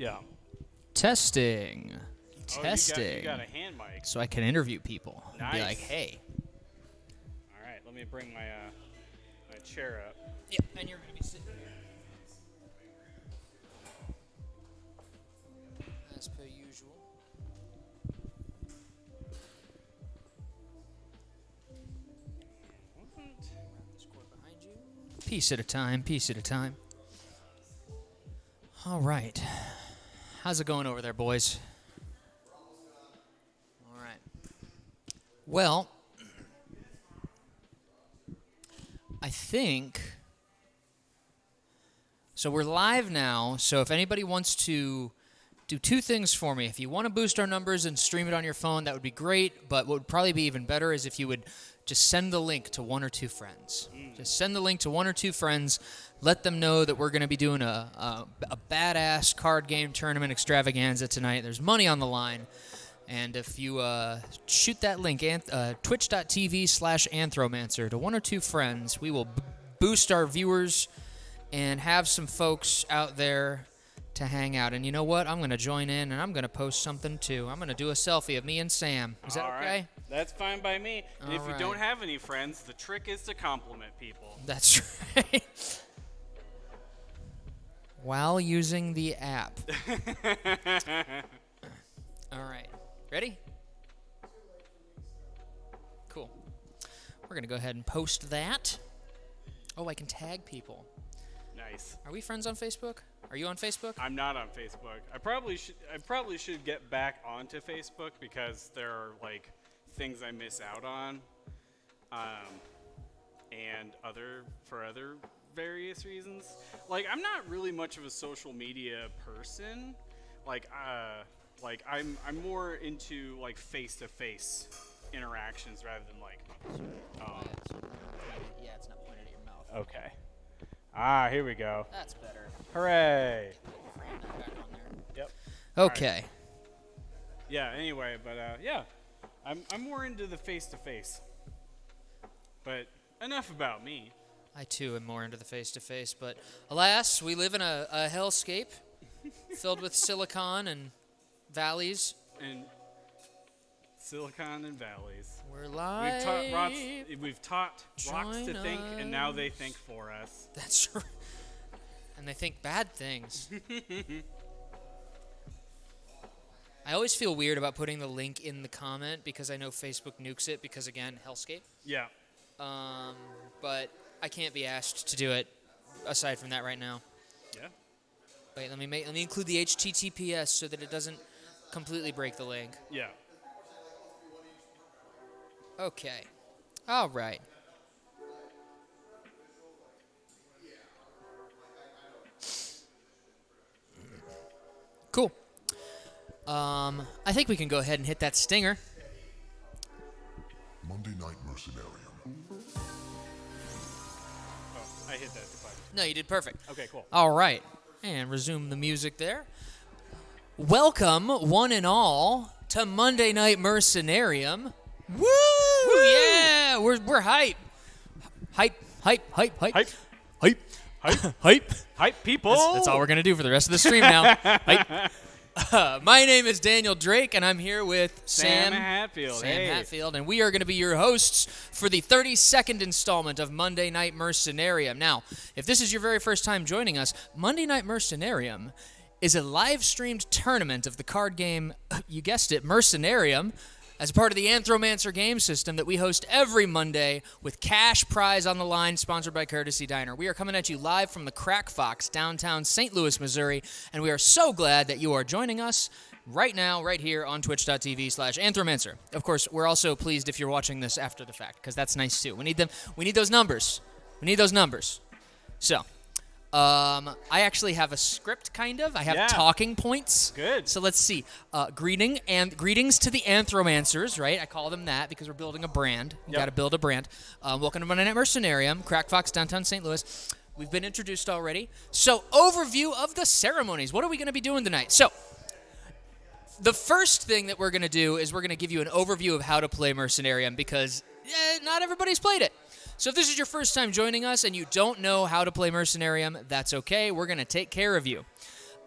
Yeah. Testing. Oh, Testing. you got a hand mic. So I can interview people. Nice. And be like, hey. All right, let me bring my my chair up. Yeah, and you're going to be sitting here. As per usual. Piece at a time, piece at a time. All right. How's it going over there, boys? All right. Well, I think... So we're live now, so if anybody wants to do two things for me. If you want to boost our numbers and stream it on your phone, that would be great, but what would probably be even better is if you would just send the link to one or two friends. Just send the link to one or two friends. Let them know that we're going to be doing a badass card game tournament extravaganza tonight. There's money on the line. And if you shoot that link, twitch.tv/Anthromancer, to one or two friends, we will boost our viewers and have some folks out there to hang out. And you know what? I'm going to join in, and I'm going to post something, too. I'm going to do a selfie of me and Sam. Is that okay? Right. That's fine by me. And All if you don't have any friends, the trick is to compliment people. That's right. While using the app. All right. Ready? Cool. We're going to go ahead and post that. Oh, I can tag people. Nice. Are we friends on Facebook? Are you on Facebook? I'm not on Facebook. I probably should get back onto Facebook because there are like things I miss out on, and other various reasons. Like I'm not really much of a social media person. Like I'm more into like face-to-face interactions rather than like. Yeah, it's not pointed at your mouth. Okay. Here we go. That's better. Hooray! Frame that back on there. Yep. Okay. Right. Yeah. Anyway, but yeah, I'm more into the face-to-face. But enough about me. I too am more into the face-to-face, but alas, we live in a hellscape filled with silicon and valleys. And silicon and valleys. We're live. We've taught rocks to think, and now they think for us. That's right. And they think bad things. I always feel weird about putting the link in the comment because I know Facebook nukes it because, again, hellscape. Yeah. But I can't be asked to do it aside from that right now. Yeah. Wait, let me include the HTTPS so that it doesn't completely break the link. Yeah. Okay. All right. Cool. I think we can go ahead and hit that stinger. Monday Night Mercenarium. Oh, I hit that twice. No, you did perfect. Okay, cool. All right. And resume the music there. Welcome, one and all, to Monday Night Mercenarium. Woo! Yeah! We're hype. Hype. Hype people! That's all we're going to do for the rest of the stream now. Hype. My name is Daniel Drake, and I'm here with Sam Hatfield. Sam Hatfield, and we are going to be your hosts for the 32nd installment of Monday Night Mercenarium. Now, if this is your very first time joining us, Monday Night Mercenarium is a live-streamed tournament of the card game, you guessed it, Mercenarium, as part of the Anthromancer game system that we host every Monday with cash prize on the line, sponsored by Courtesy Diner. We are coming at you live from the Crack Fox, downtown St. Louis, Missouri, and we are so glad that you are joining us right now, right here on twitch.tv/Anthromancer. Of course, we're also pleased if you're watching this after the fact, because that's nice too. We need them. We need those numbers. So, I actually have a script, kind of. I have talking points. Good. So let's see. Greetings to the Anthromancers, right? I call them that because we're building a brand. You got to build a brand. Welcome to Monday Night Mercenarium, Crack Fox, downtown St. Louis. We've been introduced already. So, overview of the ceremonies. What are we going to be doing tonight? So, the first thing that we're going to do is we're going to give you an overview of how to play Mercenarium because not everybody's played it. So if this is your first time joining us and you don't know how to play Mercenarium, that's okay. We're going to take care of you.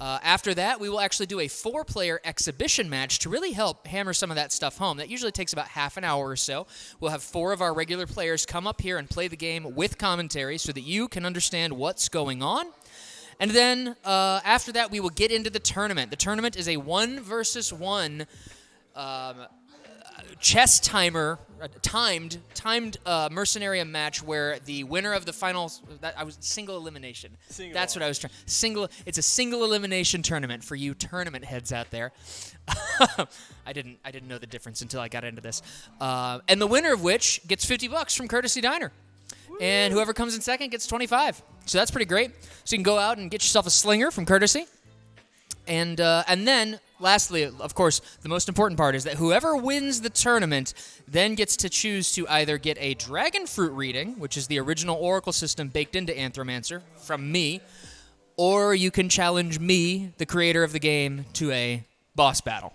After that, we will actually do a 4-player exhibition match to really help hammer some of that stuff home. That usually takes about half an hour or so. We'll have 4 of our regular players come up here and play the game with commentary so that you can understand what's going on. And then after that, we will get into the tournament. The tournament is a 1-versus-1 chess timed Mercenarium match where the winner of the final single elimination. That's what I was trying. It's a single elimination tournament for you tournament heads out there. I didn't know the difference until I got into this. And the winner of which gets $50 from Courtesy Diner. Woo. And whoever comes in second gets 25. So that's pretty great. So you can go out and get yourself a slinger from Courtesy. And then, lastly, of course, the most important part is that whoever wins the tournament then gets to choose to either get a dragon fruit reading, which is the original oracle system baked into Anthromancer, from me, or you can challenge me, the creator of the game, to a boss battle.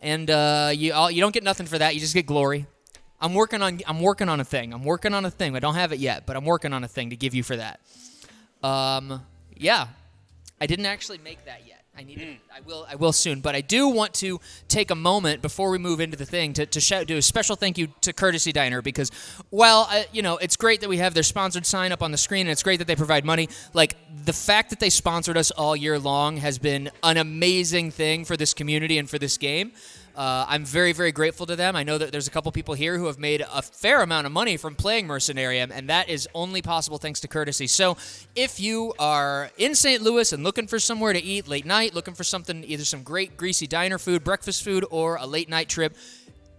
And you don't get nothing for that. You just get glory. I'm working on a thing. I don't have it yet, but I'm working on a thing to give you for that. Yeah. I didn't actually make that yet. I will soon. But I do want to take a moment before we move into the thing to do a special thank you to Courtesy Diner because while it's great that we have their sponsored sign up on the screen and it's great that they provide money. Like the fact that they sponsored us all year long has been an amazing thing for this community and for this game. I'm very, very grateful to them. I know that there's a couple people here who have made a fair amount of money from playing Mercenarium, and that is only possible thanks to Courtesy. So if you are in St. Louis and looking for somewhere to eat late night, looking for something, either some great greasy diner food, breakfast food, or a late night trip,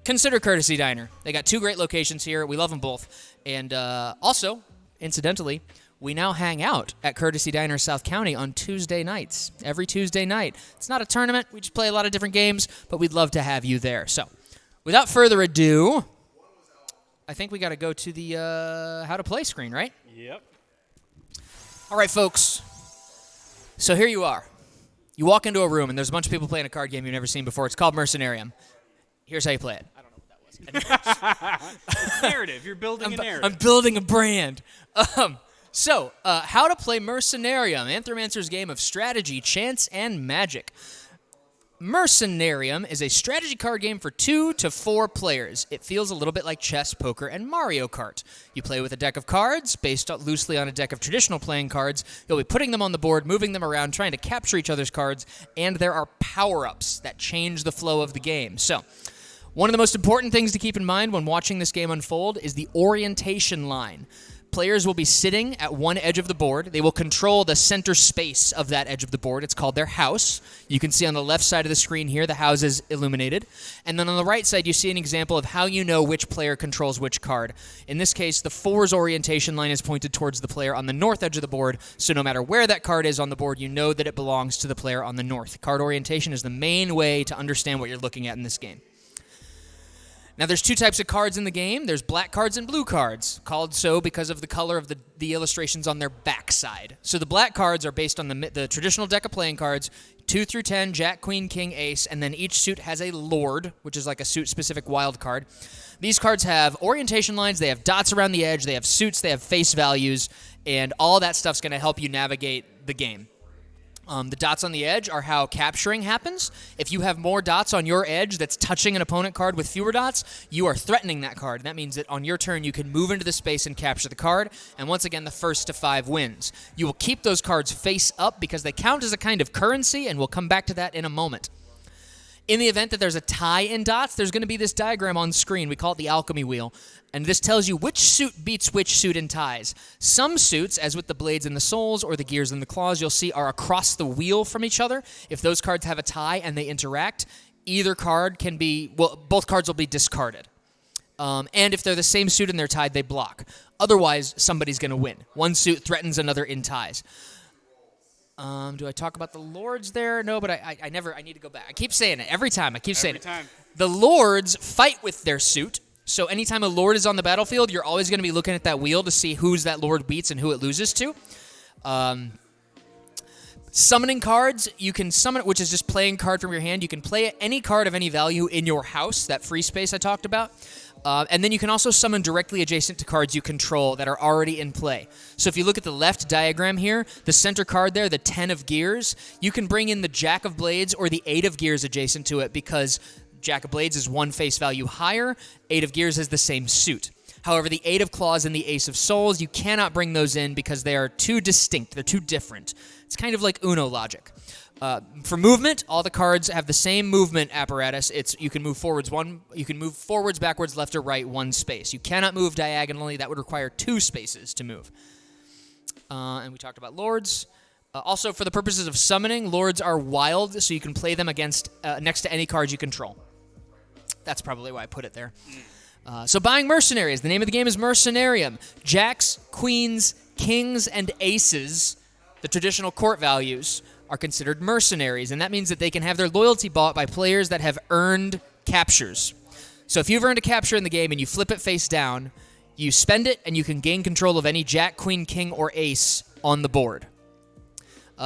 consider Courtesy Diner. They got 2 great locations here. We love them both. And also, incidentally, we now hang out at Courtesy Diner South County on Tuesday nights. Every Tuesday night. It's not a tournament. We just play a lot of different games, but we'd love to have you there. So, without further ado, I think we got to go to the how to play screen, right? Yep. All right, folks. So here you are. You walk into a room, and there's a bunch of people playing a card game you've never seen before. It's called Mercenarium. Here's how you play it. I don't know what that was. Narrative. You're building a narrative. I'm building a brand. So, how to play Mercenarium, Anthromancer's game of strategy, chance, and magic. Mercenarium is a strategy card game for 2 to 4 players. It feels a little bit like chess, poker, and Mario Kart. You play with a deck of cards, based loosely on a deck of traditional playing cards. You'll be putting them on the board, moving them around, trying to capture each other's cards, and there are power-ups that change the flow of the game. So, one of the most important things to keep in mind when watching this game unfold is the orientation line. Players will be sitting at one edge of the board. They will control the center space of that edge of the board. It's called their house. You can see on the left side of the screen here, the house is illuminated. And then on the right side, you see an example of how you know which player controls which card. In this case, the 4's orientation line is pointed towards the player on the north edge of the board, so no matter where that card is on the board, you know that it belongs to the player on the north. Card orientation is the main way to understand what you're looking at in this game. Now, there's 2 types of cards in the game. There's black cards and blue cards, called so because of the color of the illustrations on their backside. So the black cards are based on the traditional deck of playing cards, 2 through 10, Jack, Queen, King, Ace, and then each suit has a Lord, which is like a suit-specific wild card. These cards have orientation lines, they have dots around the edge, they have suits, they have face values, and all that stuff's going to help you navigate the game. The dots on the edge are how capturing happens. If you have more dots on your edge that's touching an opponent card with fewer dots, you are threatening that card. That means that on your turn, you can move into the space and capture the card. And once again, the first to 5 wins. You will keep those cards face up because they count as a kind of currency, and we'll come back to that in a moment. In the event that there's a tie in dots, there's going to be this diagram on screen. We call it the alchemy wheel. And this tells you which suit beats which suit in ties. Some suits, as with the blades and the souls or the gears and the claws, you'll see are across the wheel from each other. If those cards have a tie and they interact, either card can be, well, both cards will be discarded. And if they're the same suit and they're tied, they block. Otherwise, somebody's going to win. One suit threatens another in ties. Do I talk about the lords there? No, but I need to go back. I keep saying it every time. The lords fight with their suit. So anytime a lord is on the battlefield, you're always going to be looking at that wheel to see who's that lord beats and who it loses to. Summoning cards, you can summon, which is just playing card from your hand. You can play any card of any value in your house, that free space I talked about. And then you can also summon directly adjacent to cards you control that are already in play. So if you look at the left diagram here, the center card there, the 10 of gears, you can bring in the Jack of Blades or the 8 of gears adjacent to it because Jack of Blades is one face value higher, 8 of gears is the same suit. However, the 8 of claws and the Ace of souls, you cannot bring those in because they are too distinct. They're too different. It's kind of like Uno logic. For movement, all the cards have the same movement apparatus. You can move forwards, backwards, left or right, one space. You cannot move diagonally. That would require 2 spaces to move. And we talked about lords. Also, for the purposes of summoning, lords are wild, so you can play them against next to any cards you control. That's probably why I put it there. So buying mercenaries. The name of the game is Mercenarium. Jacks, queens, kings, and aces, the traditional court values, are considered mercenaries, and that means that they can have their loyalty bought by players that have earned captures. So if you've earned a capture in the game and you flip it face down, you spend it and you can gain control of any jack, queen, king, or ace on the board.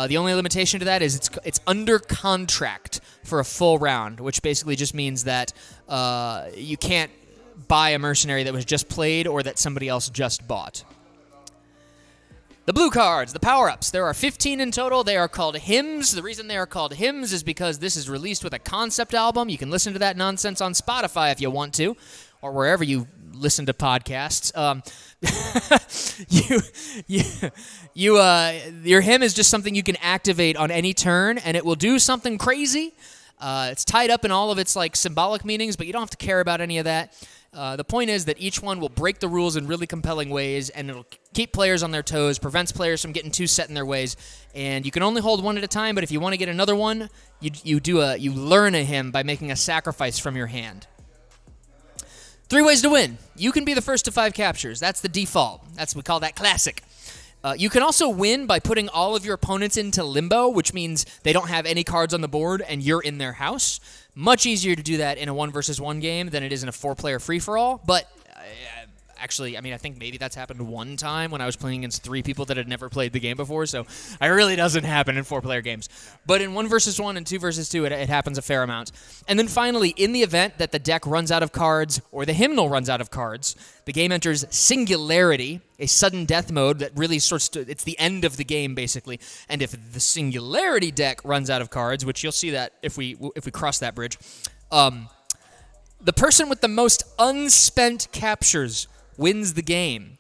The only limitation to that is it's under contract for a full round, which basically just means that you can't buy a mercenary that was just played or that somebody else just bought. The blue cards, the power-ups. There are 15 in total. They are called hymns. The reason they are called hymns is because this is released with a concept album. You can listen to that nonsense on Spotify if you want to, or wherever you listen to podcasts. Your hymn is just something you can activate on any turn, and it will do something crazy. It's tied up in all of its symbolic meanings, but you don't have to care about any of that. The point is that each one will break the rules in really compelling ways, and it'll keep players on their toes, prevents players from getting too set in their ways. And you can only hold one at a time, but if you want to get another one, you learn a hymn by making a sacrifice from your hand. 3 ways to win. You can be the first to 5 captures. That's the default. We call that classic. You can also win by putting all of your opponents into limbo, which means they don't have any cards on the board and you're in their house. Much easier to do that in a 1-versus-1 game than it is in a 4-player free-for-all, but actually, I think maybe that's happened one time when I was playing against 3 people that had never played the game before, so it really doesn't happen in 4-player games. But in 1-versus-1 and 2-versus-2, it happens a fair amount. And then finally, in the event that the deck runs out of cards or the hymnal runs out of cards, the game enters Singularity, a sudden death mode that really it's the end of the game, basically. And if the Singularity deck runs out of cards, which you'll see that if we cross that bridge, the person with the most unspent captures wins the game.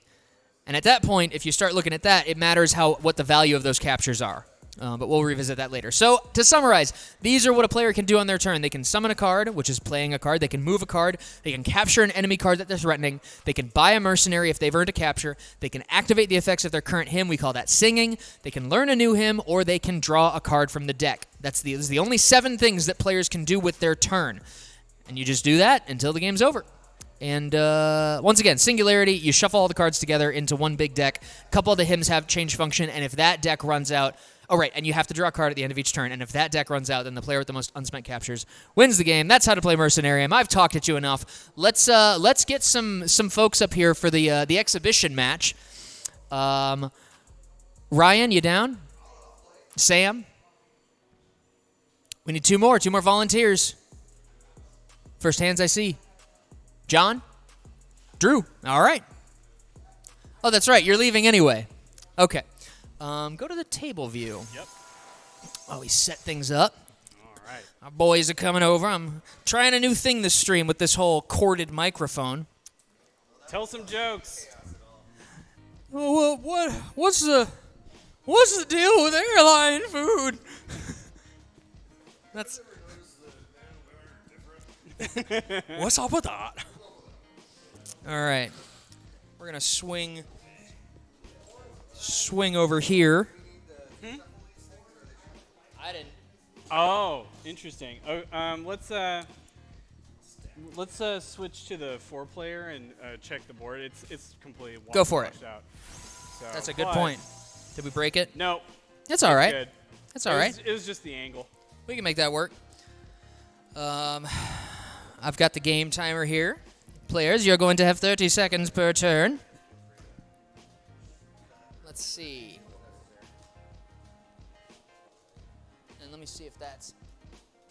And at that point, if you start looking at that, it matters what the value of those captures are. But we'll revisit that later. So, to summarize, these are what a player can do on their turn. They can summon a card, which is playing a card. They can move a card. They can capture an enemy card that they're threatening. They can buy a mercenary if they've earned a capture. They can activate the effects of their current hymn. We call that singing. They can learn a new hymn, or they can draw a card from the deck. This is the only 7 things that players can do with their turn. And you just do that until the game's over. And once again, Singularity, you shuffle all the cards together into one big deck. A couple of the hymns have change function, and if that deck runs out... Oh, right, and you have to draw a card at the end of each turn, and if that deck runs out, then the player with the most unspent captures wins the game. That's how to play Mercenarium. I've talked at you enough. Let's get some folks up here for the exhibition match. Ryan, you down? Sam? We need 2 more volunteers. First hands I see. John? Drew? All right. Oh, that's right. You're leaving anyway. Okay. Go to the table view. Yep. Oh, we set things up. All right. Our boys are coming over. I'm trying a new thing this stream with this whole corded microphone. Tell some jokes. Oh, well, what's the deal with airline food? That's... What's up with that? All right. We're going to swing over here. I didn't. Oh, interesting. Let's switch to the 4-player and check the board. It's completely Go for it. out. So, That's a good point. Did we break it? No. That's all right. Good. That's all right. It was just the angle. We can make that work. I've got the game timer here. Players, you're going to have 30 seconds per turn. Let's see. me see if that's...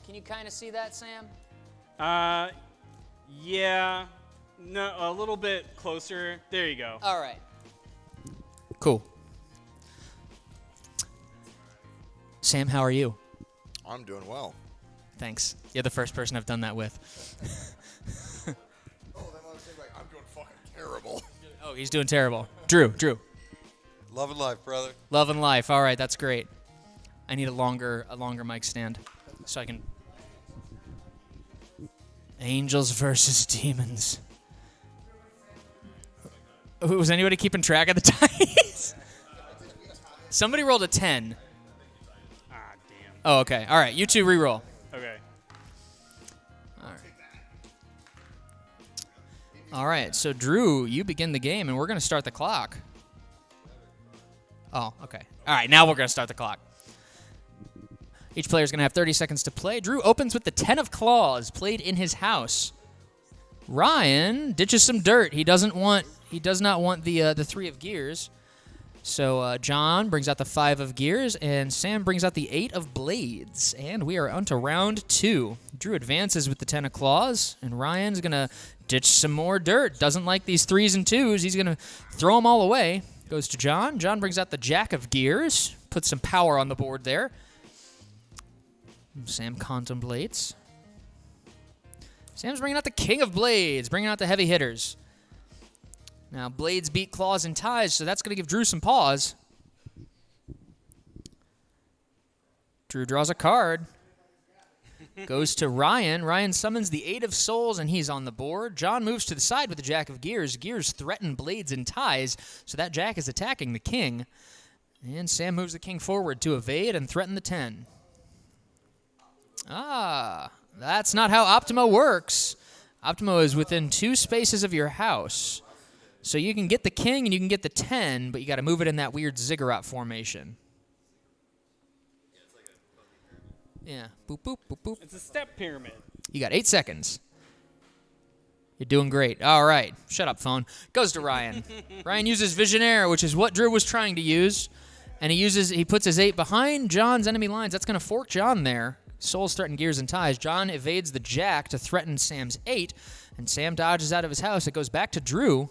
Can you kind of see that, Sam? Yeah. No, a little bit closer. There you go. All right. Cool. Sam, how are you? I'm doing well. Thanks. You're the first person I've done that with. Oh, that must seem like I'm doing fucking terrible. Oh, he's doing terrible. Drew. Love and life, brother. Love and life. All right, that's great. I need a longer mic stand so I can... Angels versus demons. Was anybody keeping track of the ties? Somebody rolled a 10. Ah, damn. Oh, okay. All right, you two re-roll. Okay. All right, so Drew, you begin the game, and we're going to start the clock. Oh, okay. All right, now we're going to start the clock. Each player is going to have 30 seconds to play. Drew opens with the 10 of claws, played in his house. Ryan ditches some dirt. He does not want the 3 of gears. So John brings out the 5 of gears, and Sam brings out the 8 of blades. And we are on to round 2. Drew advances with the 10 of claws, and Ryan's going to ditch some more dirt. Doesn't like these 3s and 2s. He's going to throw them all away. Goes to John. John brings out the jack of gears. Puts some power on the board there. Sam contemplates. Sam's bringing out the king of blades, bringing out the heavy hitters. Now, blades beat claws and ties, so that's going to give Drew some pause. Drew draws a card. Goes to Ryan. Ryan summons the 8 of souls, and he's on the board. John moves to the side with the jack of gears. Gears threaten blades and ties, so that jack is attacking the king. And Sam moves the king forward to evade and threaten the 10. Ah, that's not how Optimo works. Optimo is within 2 spaces of your house. So you can get the king and you can get the 10, but you got to move it in that weird ziggurat formation. Yeah, boop, boop, boop, boop. It's a step pyramid. You got 8 seconds. You're doing great. All right, shut up, phone. Goes to Ryan. Ryan uses Visionaire, which is what Drew was trying to use. And he puts his 8 behind John's enemy lines. That's going to fork John there. Souls threaten gears and ties. John evades the jack to threaten Sam's 8, and Sam dodges out of his house. It goes back to Drew.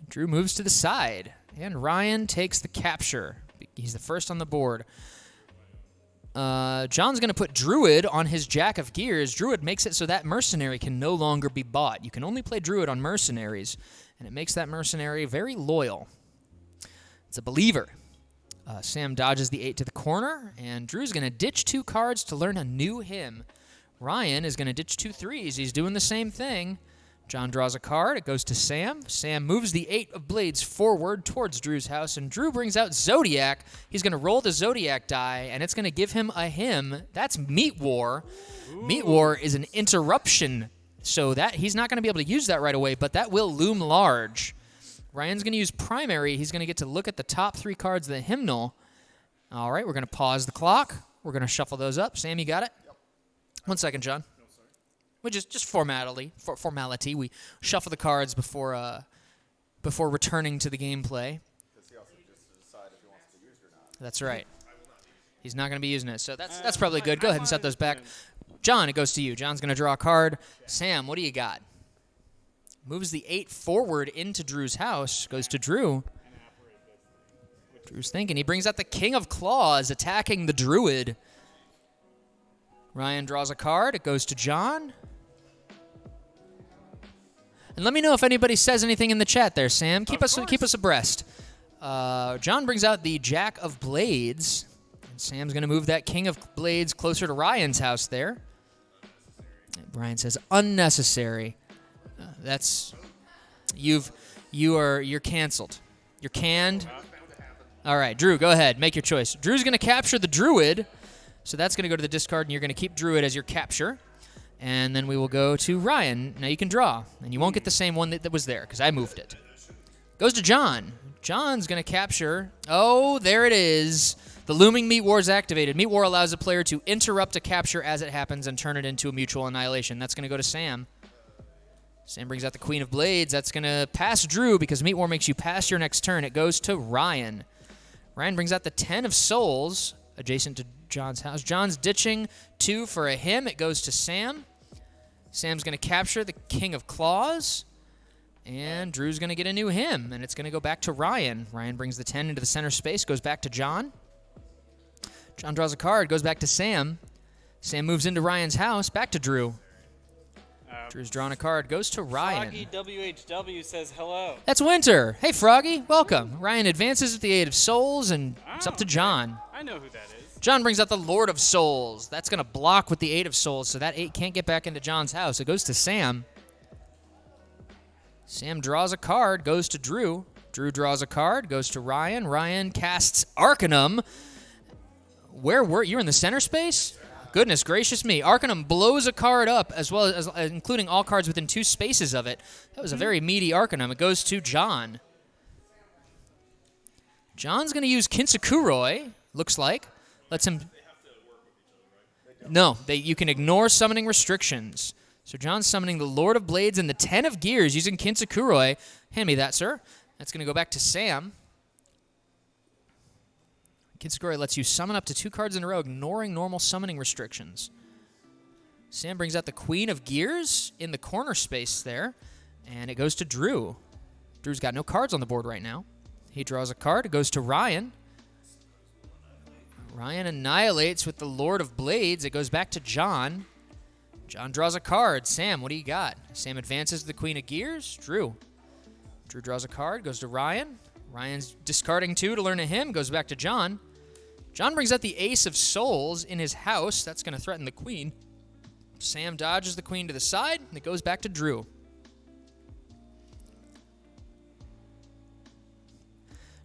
Drew moves to the side, and Ryan takes the capture. He's the first on the board. John's going to put Druid on his jack of gears. Druid makes it so that mercenary can no longer be bought. You can only play Druid on mercenaries, and it makes that mercenary very loyal. It's a believer. Sam dodges the 8 to the corner, and Drew's going to ditch 2 cards to learn a new hymn. Ryan is going to ditch 2 3s. He's doing the same thing. John draws a card. It goes to Sam. Sam moves the 8 of blades forward towards Drew's house, and Drew brings out Zodiac. He's going to roll the Zodiac die, and it's going to give him a hymn. That's Meat War. Ooh. Meat War is an interruption, so that he's not going to be able to use that right away, but that will loom large. Ryan's going to use primary. He's going to get to look at the top 3 cards of the hymnal. All right, we're going to pause the clock. We're going to shuffle those up. Sam, you got it? Yep. 1 second, John. No, sorry. We just formality. We shuffle the cards before returning to the gameplay. Because he also gets to decide if he wants to use it or not. That's right. He's not going to be using it, so that's probably good. Go ahead and set those back. John, it goes to you. John's going to draw a card. Sam, what do you got? Moves the 8 forward into Drew's house. Goes to Drew. Drew's thinking. He brings out the King of Claws, attacking the Druid. Ryan draws a card. It goes to John. And let me know if anybody says anything in the chat there, Sam. Keep us abreast. John brings out the Jack of Blades. And Sam's going to move that King of Blades closer to Ryan's house there. And Brian says unnecessary. You're canceled. You're canned. All right, Drew, go ahead. Make your choice. Drew's going to capture the Druid, so that's going to go to the discard, and you're going to keep Druid as your capture. And then we will go to Ryan. Now you can draw, and you won't get the same one that was there because I moved it. Goes to John. John's going to capture. Oh, there it is. The Looming Meat War is activated. Meat War allows a player to interrupt a capture as it happens and turn it into a mutual annihilation. That's going to go to Sam. Sam brings out the Queen of Blades. That's going to pass Drew because Meat War makes you pass your next turn. It goes to Ryan. Ryan brings out the 10 of souls adjacent to John's house. John's ditching 2 for a hymn. It goes to Sam. Sam's going to capture the king of claws. And Drew's going to get a new hymn, and it's going to go back to Ryan. Ryan brings the 10 into the center space, goes back to John. John draws a card, goes back to Sam. Sam moves into Ryan's house, back to Drew. Drew's drawn a card, goes to Ryan. Froggy WHW says hello. That's Winter. Hey, Froggy, welcome. Ryan advances with the 8 of souls, and it's up to John. I know who that is. John brings out the Lord of Souls. That's going to block with the 8 of souls, so that 8 can't get back into John's house. It goes to Sam. Sam draws a card, goes to Drew. Drew draws a card, goes to Ryan. Ryan casts Arcanum. Where were you? In the center space? Goodness gracious me. Arcanum blows a card up, as well as including all cards within 2 spaces of it. That was a very meaty Arcanum. It goes to John. John's going to use Kinsakuroi, looks like. Lets him... No, you can ignore summoning restrictions. So John's summoning the Lord of Blades and the 10 of Gears using Kinsakuroi. Hand me that, sir. That's going to go back to Sam. Kinsakuroi lets you summon up to 2 cards in a row, ignoring normal summoning restrictions. Sam brings out the Queen of Gears in the corner space there, and it goes to Drew. Drew's got no cards on the board right now. He draws a card. It goes to Ryan. Ryan annihilates with the Lord of Blades. It goes back to John. John draws a card. Sam, what do you got? Sam advances to the Queen of Gears. Drew. Drew draws a card. Goes to Ryan. Ryan's discarding 2 to learn a hymn. Goes back to John. John brings out the Ace of Souls in his house. That's going to threaten the Queen. Sam dodges the Queen to the side, and it goes back to Drew.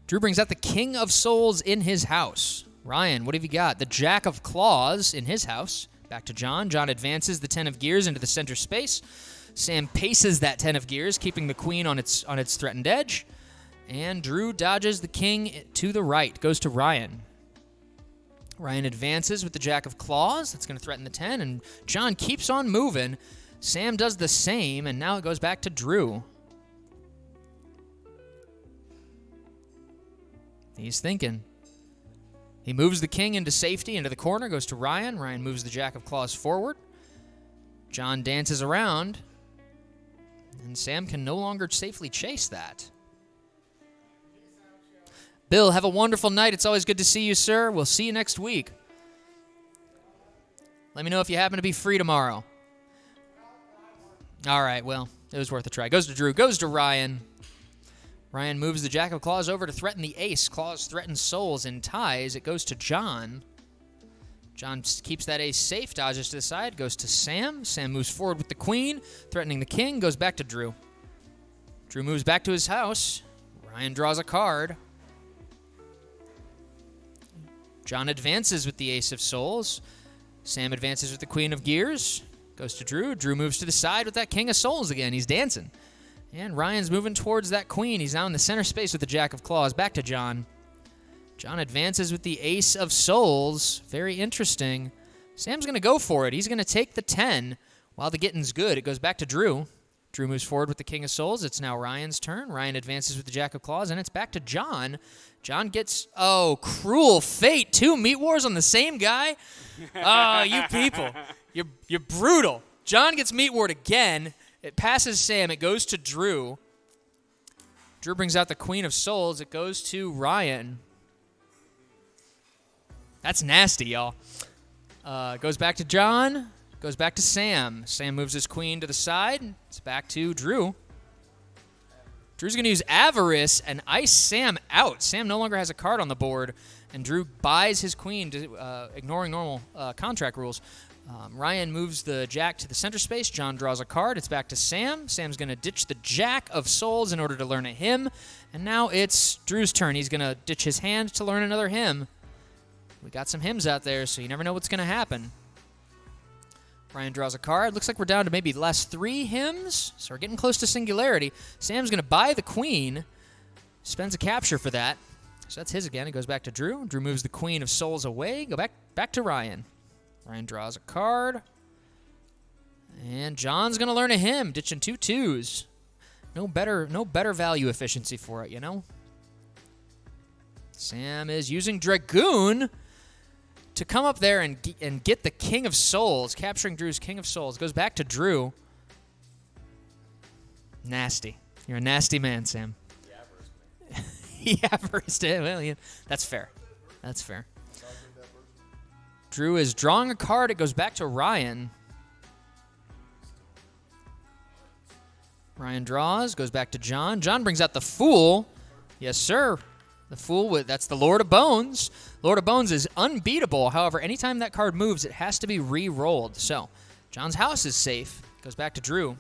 Drew brings out the King of Souls in his house. Ryan, what have you got? The Jack of Claws in his house. Back to John. John advances the 10 of Gears into the center space. Sam paces that 10 of Gears, keeping the Queen on its threatened edge. And Drew dodges the King to the right. Goes to Ryan. Ryan advances with the Jack of Claws. That's going to threaten the 10. And John keeps on moving. Sam does the same, and now it goes back to Drew. He's thinking. He moves the King into safety, into the corner, goes to Ryan. Ryan moves the Jack of Claws forward. John dances around, and Sam can no longer safely chase that. Bill, have a wonderful night. It's always good to see you, sir. We'll see you next week. Let me know if you happen to be free tomorrow. All right, well, it was worth a try. Goes to Drew, goes to Ryan. Ryan moves the Jack of Claws over to threaten the Ace. Claws threatens souls and ties. It goes to John. John keeps that Ace safe, dodges to the side, goes to Sam. Sam moves forward with the Queen, threatening the King, goes back to Drew. Drew moves back to his house. Ryan draws a card. John advances with the Ace of Souls. Sam advances with the Queen of Gears. Goes to Drew. Drew moves to the side with that King of Souls again. He's dancing. And Ryan's moving towards that Queen. He's now in the center space with the Jack of Claws. Back to John. John advances with the Ace of Souls. Very interesting. Sam's going to go for it. He's going to take the 10 while the getting's good. It goes back to Drew. Drew moves forward with the King of Souls. It's now Ryan's turn. Ryan advances with the Jack of Claws, and it's back to John. John gets, cruel fate. 2 Meat Wars on the same guy? Oh, you people. You're brutal. John gets Meat Ward again. It passes Sam. It goes to Drew. Drew brings out the Queen of Souls. It goes to Ryan. That's nasty, y'all. Goes back to John. Goes back to Sam. Sam moves his Queen to the side. It's back to Drew. Drew's going to use Avarice and ice Sam out. Sam no longer has a card on the board, and Drew buys his Queen, ignoring normal contract rules. Ryan moves the Jack to the center space. John draws a card. It's back to Sam. Sam's going to ditch the Jack of Souls in order to learn a hymn. And now it's Drew's turn. He's going to ditch his hand to learn another hymn. We got some hymns out there, so you never know what's going to happen. Ryan draws a card. Looks like we're down to maybe the last 3 hymns, so we're getting close to singularity. Sam's going to buy the Queen. Spends a capture for that. So that's his again. It goes back to Drew. Drew moves the Queen of Souls away. Go back to Ryan. Ryan draws a card. And John's going to learn a hymn, ditching 2 2s. No better value efficiency for it, you know? Sam is using Dragoon to come up there and get the King of Souls, capturing Drew's King of Souls. Goes back to Drew. Nasty. You're a nasty man, Sam. Yeah, first. Well, yeah, that's fair. That's fair. Drew is drawing a card. It goes back to Ryan. Ryan draws, goes back to John. John brings out the Fool. Yes, sir. The Fool, that's the Lord of Bones. Lord of Bones is unbeatable. However, anytime that card moves, it has to be re-rolled. So, John's house is safe. Goes back to Drew.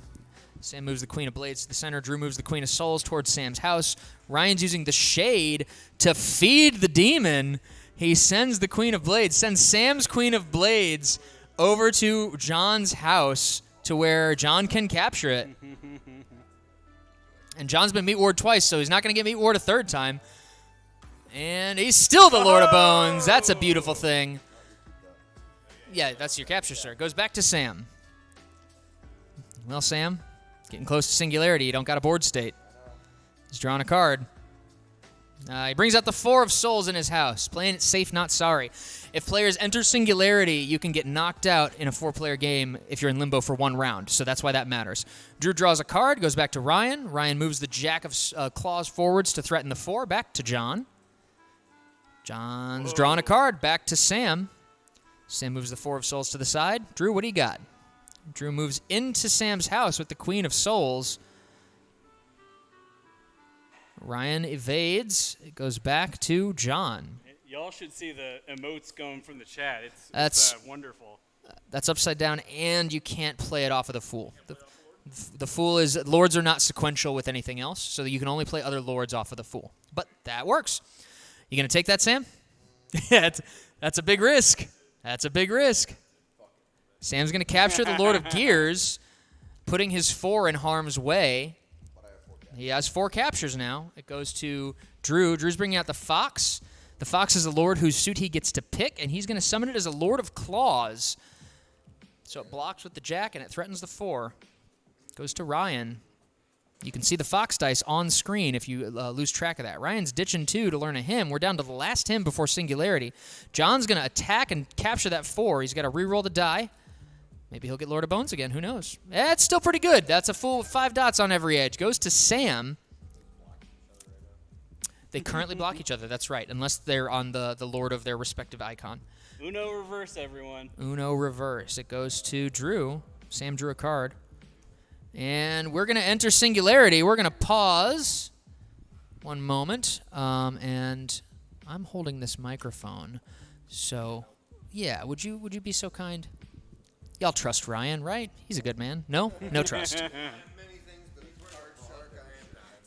Sam moves the Queen of Blades to the center. Drew moves the Queen of Souls towards Sam's house. Ryan's using the Shade to feed the demon. He sends the Queen of Blades, sends Sam's Queen of Blades over to John's house to where John can capture it. And John's been Meat Ward twice, so he's not going to get Meat Ward a third time. And he's still the Lord of Bones. That's a beautiful thing. Yeah, that's your capture, sir. Goes back to Sam. Well, Sam, getting close to Singularity. You don't got a board state. He's drawing a card. He brings out the Four of Souls in his house. Playing it safe, not sorry. If players enter Singularity, you can get knocked out in a 4-player game if you're in Limbo for 1 round. So that's why that matters. Drew draws a card, goes back to Ryan. Ryan moves the Jack of Claws forwards to threaten the 4. Back to John. John's drawing a card. Back to Sam. Sam moves the Four of Souls to the side. Drew, what do you got? Drew moves into Sam's house with the Queen of Souls. Ryan evades. It goes back to John. Y'all should see the emotes going from the chat. It's wonderful. That's upside down, and you can't play it off of the Fool. The Fool is... Lords are not sequential with anything else, so you can only play other Lords off of the Fool. But that works. You going to take that, Sam? Yeah, that's a big risk. That's a big risk. Sam's going to capture the Lord of Gears, putting his 4 in harm's way. He has 4 captures now. It goes to Drew. Drew's bringing out the Fox. The Fox is a lord whose suit he gets to pick, and he's going to summon it as a Lord of Claws. So it blocks with the Jack, and it threatens the 4. Goes to Ryan. You can see the Fox dice on screen if you lose track of that. Ryan's ditching 2 to learn a hymn. We're down to the last hymn before Singularity. John's going to attack and capture that 4. He's got to re-roll the die. Maybe he'll get Lord of Bones again. Who knows? It's still pretty good. That's a full 5 dots on every edge. Goes to Sam. They currently block each other. That's right, unless they're on the Lord of their respective icon. Uno reverse, everyone. Uno reverse. It goes to Drew. Sam drew a card. And we're going to enter Singularity. We're going to pause 1 moment. And I'm holding this microphone. So, yeah, would you be so kind? Y'all trust Ryan, right? He's a good man. No? No trust.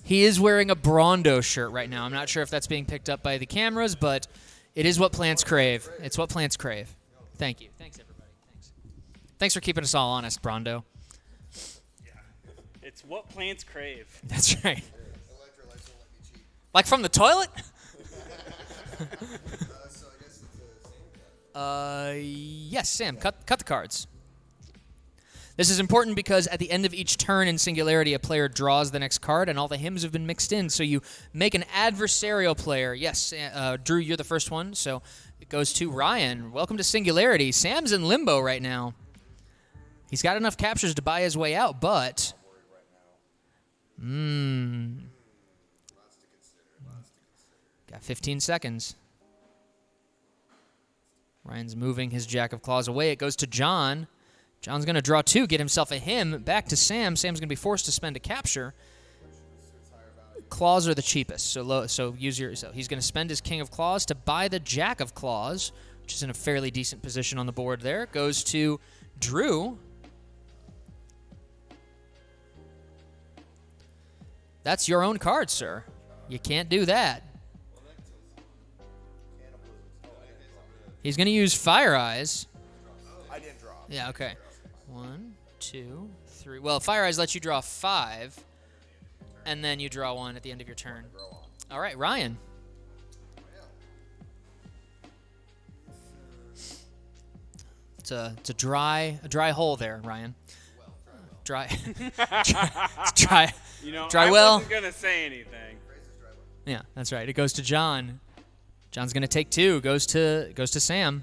He is wearing a Brondo shirt right now. I'm not sure if that's being picked up by the cameras, but it is what plants crave. It's what plants crave. Thank you. Thanks, everybody. Thanks. Thanks for keeping us all honest, Brondo. It's what plants crave. That's right. Like from the toilet? Yes, Sam, cut the cards. This is important because at the end of each turn in Singularity, a player draws the next card, and all the hymns have been mixed in, so you make an adversarial player. Yes, Drew, you're the first one, so it goes to Ryan. Welcome to Singularity. Sam's in limbo right now. He's got enough captures to buy his way out, but... Got 15 seconds. Ryan's moving his Jack of Claws away. It goes to John. John's going to draw 2, get himself a hymn. Back to Sam. Sam's going to be forced to spend a capture. Claws are the cheapest, so he's going to spend his King of Claws to buy the Jack of Claws, which is in a fairly decent position on the board there. It goes to Drew. That's your own card, sir. You can't do that. He's going to use Fire Eyes. I didn't draw. Yeah, okay. 1, 2, 3. Well, Fire Eyes lets you draw 5, and then you draw 1 at the end of your turn. All right, Ryan. It's a dry hole there, Ryan. Dry. It's dry. You know, dry I well. wasn't gonna say anything. Yeah, that's right. It goes to John. John's going to take 2. Goes to Sam.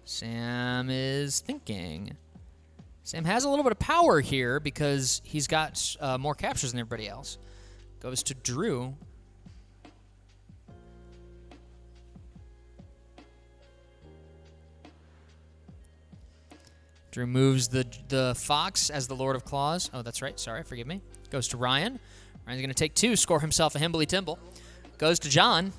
Sam is thinking. Sam has a little bit of power here because he's got more captures than everybody else. Goes to Drew. Drew moves the Fox as the Lord of Claws. Oh, that's right. Sorry, forgive me. Goes to Ryan. Ryan's going to take 2, score himself a Himbley Timble. Goes to John.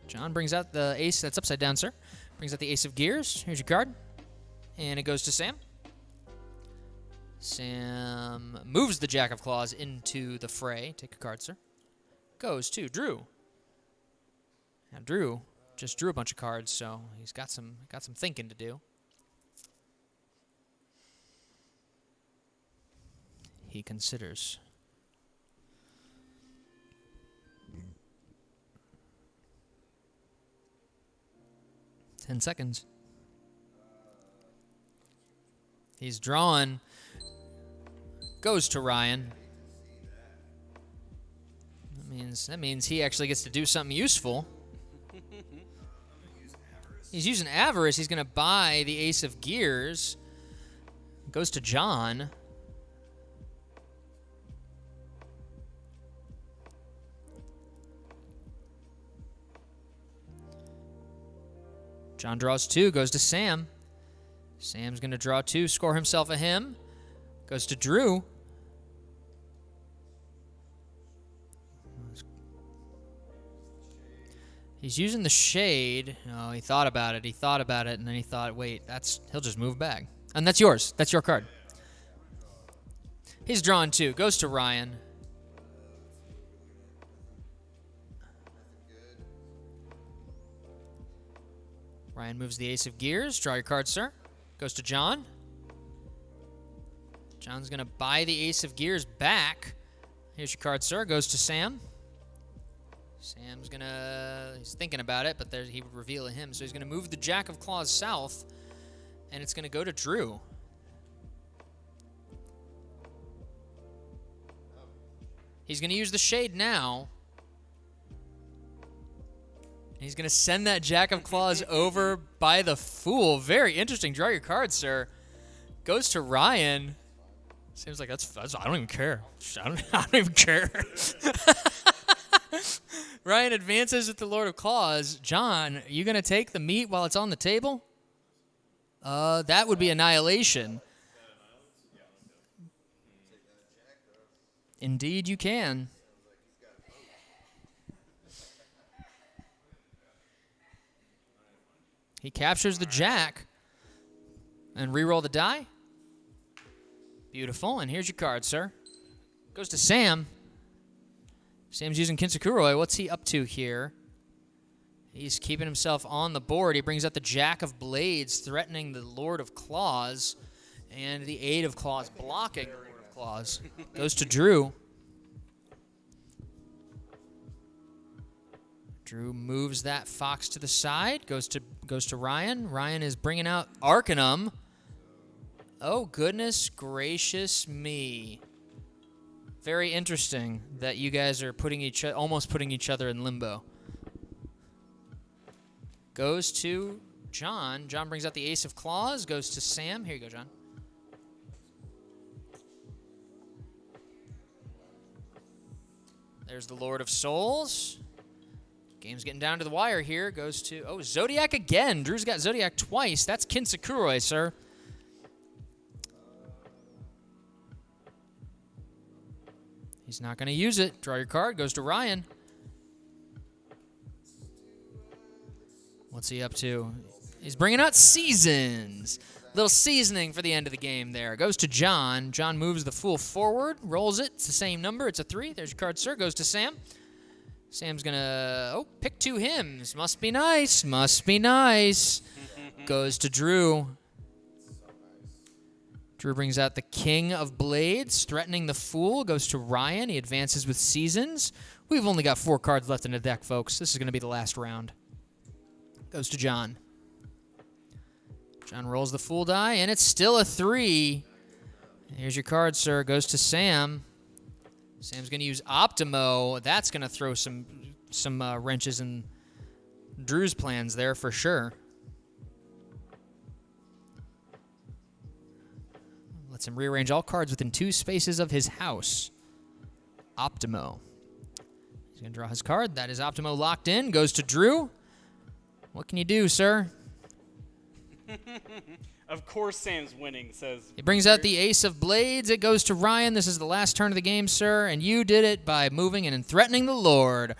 John brings out the ace. That's upside down, sir. Brings out the ace of gears. Here's your card. And it goes to Sam. Sam moves the Jack of Claws into the fray. Take a card, sir. Goes to Drew. Now, Drew just drew a bunch of cards, so he's got some thinking to do. He considers. Ten seconds. He's drawn. Goes to Ryan. That means he actually gets to do something useful. He's using Avarice. He's going to buy the Ace of Gears. Goes to John. John draws 2, goes to Sam. Sam's going to draw 2, score himself a him. Goes to Drew. He's using the shade. Oh, he thought about it, and then he thought, wait, he'll just move back. And that's yours. That's your card. He's drawn 2, goes to Ryan. Ryan moves the Ace of Gears. Draw your card, sir. Goes to John. John's going to buy the Ace of Gears back. Here's your card, sir. Goes to Sam. Sam's going to... He's thinking about it, but he would reveal a him. So he's going to move the Jack of Claws south, and it's going to go to Drew. He's going to use the shade now. He's going to send that Jack of Claws over by the Fool. Very interesting. Draw your card, sir. Goes to Ryan. Seems like that's I don't even care. I don't even care. Ryan advances with the Lord of Claws. John, you going to take the meat while it's on the table? That would be annihilation. Indeed, you can. He captures the Jack and re-roll the die. Beautiful. And here's your card, sir. Goes to Sam. Sam's using Kinsakuroi. What's he up to here? He's keeping himself on the board. He brings out the Jack of Blades, threatening the Lord of Claws, and the Eight of Claws, blocking the Lord of Claws. Goes to Drew. Drew moves that Fox to the side. Goes to Ryan. Ryan is bringing out Arcanum. Oh, goodness gracious me. Very interesting that you guys are almost putting each other in limbo. Goes to John. John brings out the Ace of Claws. Goes to Sam. Here you go, John. There's the Lord of Souls. Game's getting down to the wire here. Goes to... Oh, Zodiac again. Drew's got Zodiac twice. That's Kinsakuroi, sir. He's not going to use it. Draw your card. Goes to Ryan. What's he up to? He's bringing out Seasons. Little seasoning for the end of the game there. Goes to John. John moves the Fool forward. Rolls it. It's the same number. It's a 3. There's your card, sir. Goes to Sam. Sam's going to... Oh, pick 2 hymns. Must be nice. Must be nice. Goes to Drew. Drew brings out the King of Blades, threatening the Fool. Goes to Ryan. He advances with Seasons. We've only got 4 cards left in the deck, folks. This is going to be the last round. Goes to John. John rolls the Fool die, and it's still a 3. Here's your card, sir. Goes to Sam. Sam's going to use Optimo. That's going to throw some wrenches in Drew's plans there for sure. Lets him rearrange all cards within 2 spaces of his house. Optimo. He's going to draw his card. That is Optimo locked in. Goes to Drew. What can you do, sir? Of course Sam's winning, says. He brings out the Ace of Blades. It goes to Ryan. This is the last turn of the game, sir, and you did it by moving and threatening the Lord.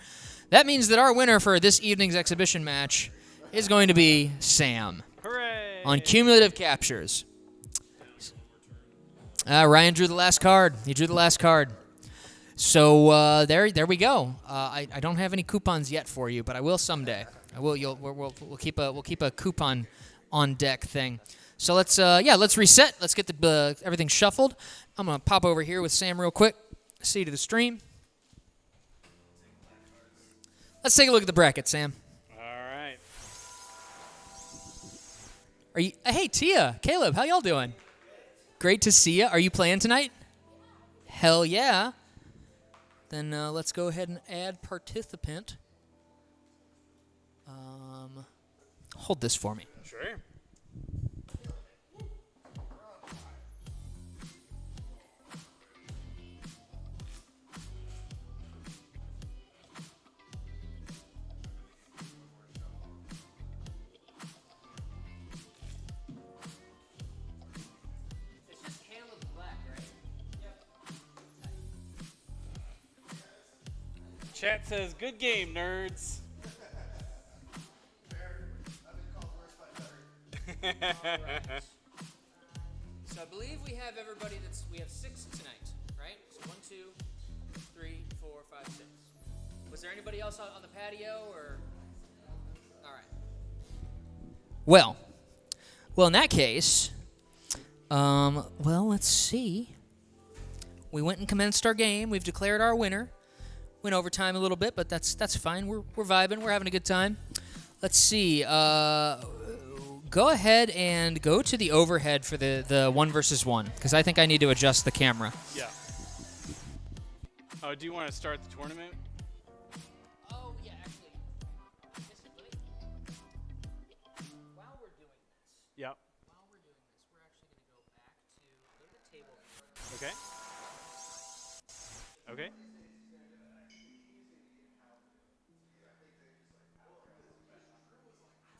That means that our winner for this evening's exhibition match is going to be Sam. Hooray! On cumulative captures. Ryan drew the last card. He drew the last card. So there we go. I don't have any coupons yet for you, but I will someday. I will. We'll keep a coupon on deck thing. So let's reset. Let's get the everything shuffled. I'm gonna pop over here with Sam real quick. See to the stream. Let's take a look at the bracket, Sam. All right. Are you? Hey, Tia, Caleb, how y'all doing? Great to see you. Are you playing tonight? Hell yeah. Then let's go ahead and add participant. Hold this for me. Sure. It's just Caleb Black, right? Yep. Chat says, good game, nerds. Alright. So I believe we have everybody we have 6 tonight, right? So 1, 2, 3, 4, 5, 6. Was there anybody else on the patio or? Alright. Well, in that case, let's see. We went and commenced our game. We've declared our winner. Went overtime a little bit, but that's fine. We're vibing. We're having a good time. Let's see. Go ahead and go to the overhead for the 1 versus 1, because I think I need to adjust the camera. Yeah. Oh, do you want to start the tournament? Oh, yeah, actually. While we're doing this, Yep. we're actually going to go back to the table. Okay. Okay.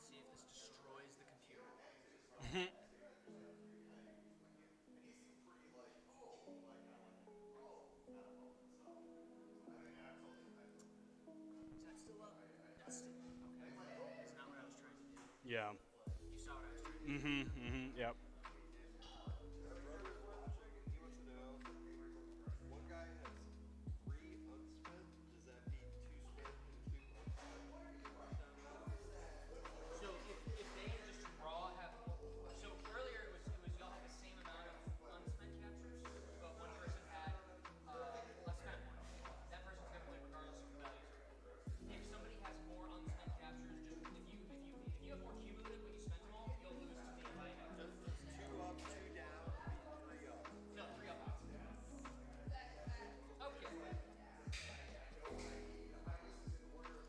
See if this destroys the computer. Is that still up? That's still up. Okay. That's not what I was trying to do. Yeah. You saw what I was trying to do. Yep. One guy has 3 unspent. Does that mean 2 spent and 2 unspent? So if they just raw have, so earlier it was y'all had the same amount of unspent captures, but one person had less spent one. That person's gonna win regardless of the values. If somebody has more unspent captures, just if you have more cumulative but you spent them all, you'll lose to me if I have. Does 2 up, 2 down, 3 up? No, 3 up. Okay.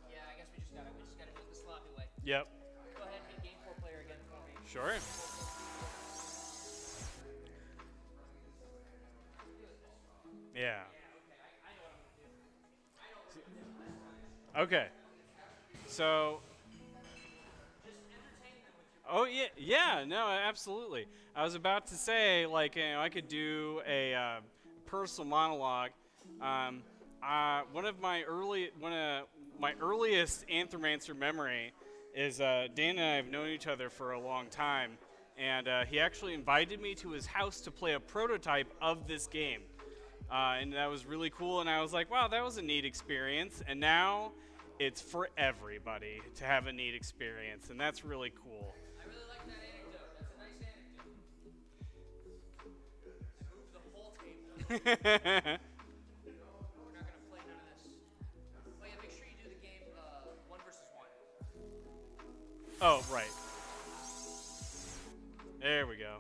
Yeah, I guess we just gotta do it the sloppy way. Yep. Go ahead and hit game 4 player again for me. Sure. Yeah. Okay. So. Oh yeah, no, absolutely. I was about to say, like, I could do a personal monologue. One of my earliest Anthromancer memory is Dan and I have known each other for a long time, and he actually invited me to his house to play a prototype of this game, and that was really cool. And I was like, wow, that was a neat experience. And now it's for everybody to have a neat experience, and that's really cool. I really like that anecdote. That's a nice anecdote. I moved the whole table. We're not gonna play none of this. Oh yeah, make sure you do the game 1 versus 1. Oh, right. There we go.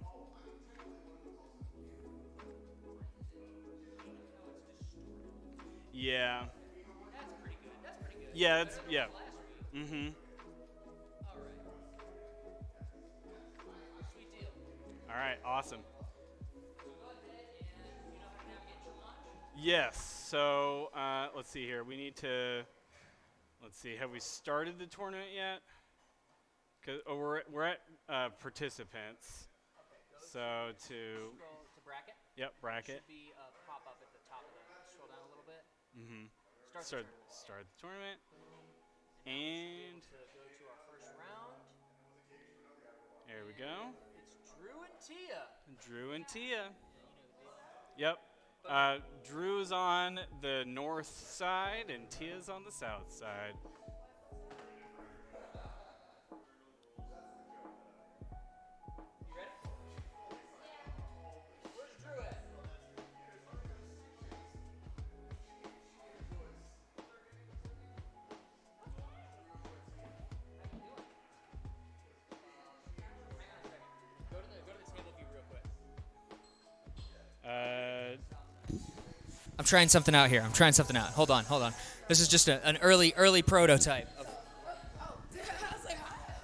Yeah. That's pretty good. That's pretty good. Yeah, Better it's than yeah. last week. right, awesome. Yes. So let's see here. We need to. Let's see. Have we started the tournament yet? We're at participants. So to. Scroll to bracket. Yep, bracket. Should be a pop-up at the top of the. Scroll down a little bit. Mm-hmm. Start Start the tournament. And to go to our first round. there we go. It's Drew and Tia. Drew and Tia. Yeah, Yep. Drew's on the north side and Tia's on the south side. You ready? Where's Drew at? Go to the table view real quick. I'm trying something out here. Hold on. This is just an early prototype.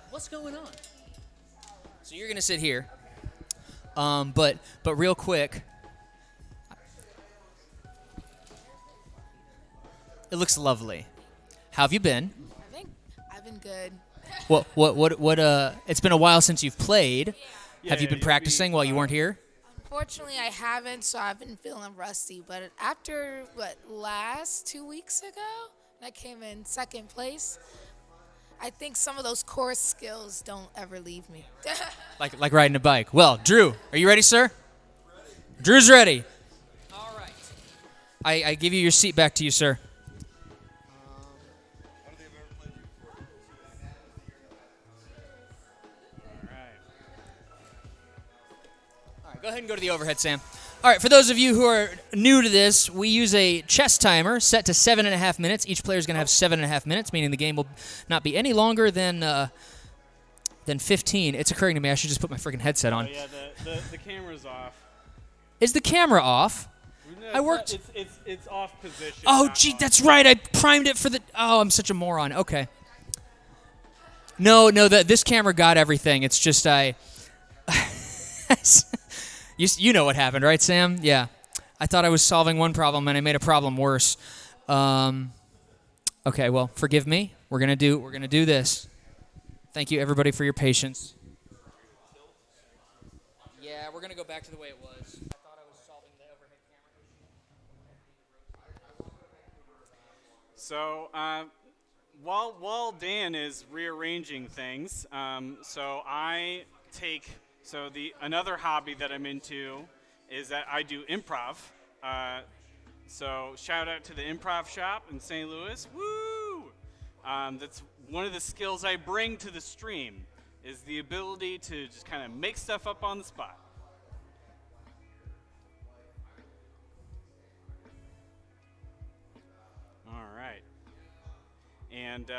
What's going on? So you're gonna sit here, but real quick, it looks lovely. How have you been? I think I've been good. What? It's been a while since you've played. Have you Yeah, been practicing while you weren't here? Unfortunately, I haven't, so I've been feeling rusty. But after, last 2 weeks ago, I came in second place. I think some of those core skills don't ever leave me. Like riding a bike. Well, Drew, are you ready, sir? Ready. Drew's ready. All right. I give you your seat back to you, sir. I don't think I've ever played you before. All right. All right, go ahead and go to the overhead, Sam. All right, for those of you who are new to this, we use a chess timer set to 7.5 minutes. Each player is going to have 7.5 minutes, meaning the game will not be any longer than 15. It's occurring to me I should just put my freaking headset on. Oh yeah, the camera's off. Is the camera off? No, I worked- It's off position. Oh, not gee, on. that's right. I primed it for the. Oh, I'm such a moron. Okay. No, this camera got everything. It's just I. You know what happened, right, Sam? Yeah. I thought I was solving one problem and I made a problem worse. Okay, well, forgive me. We're gonna do this. Thank you, everybody, for your patience. Yeah, we're gonna go back to the way it was. I thought I was solving the overhead camera. So while Dan is rearranging things, so I take another hobby that I'm into is that I do improv. So shout out to the improv shop in St. Louis. Woo! That's one of the skills I bring to the stream is the ability to just kind of make stuff up on the spot. All right. And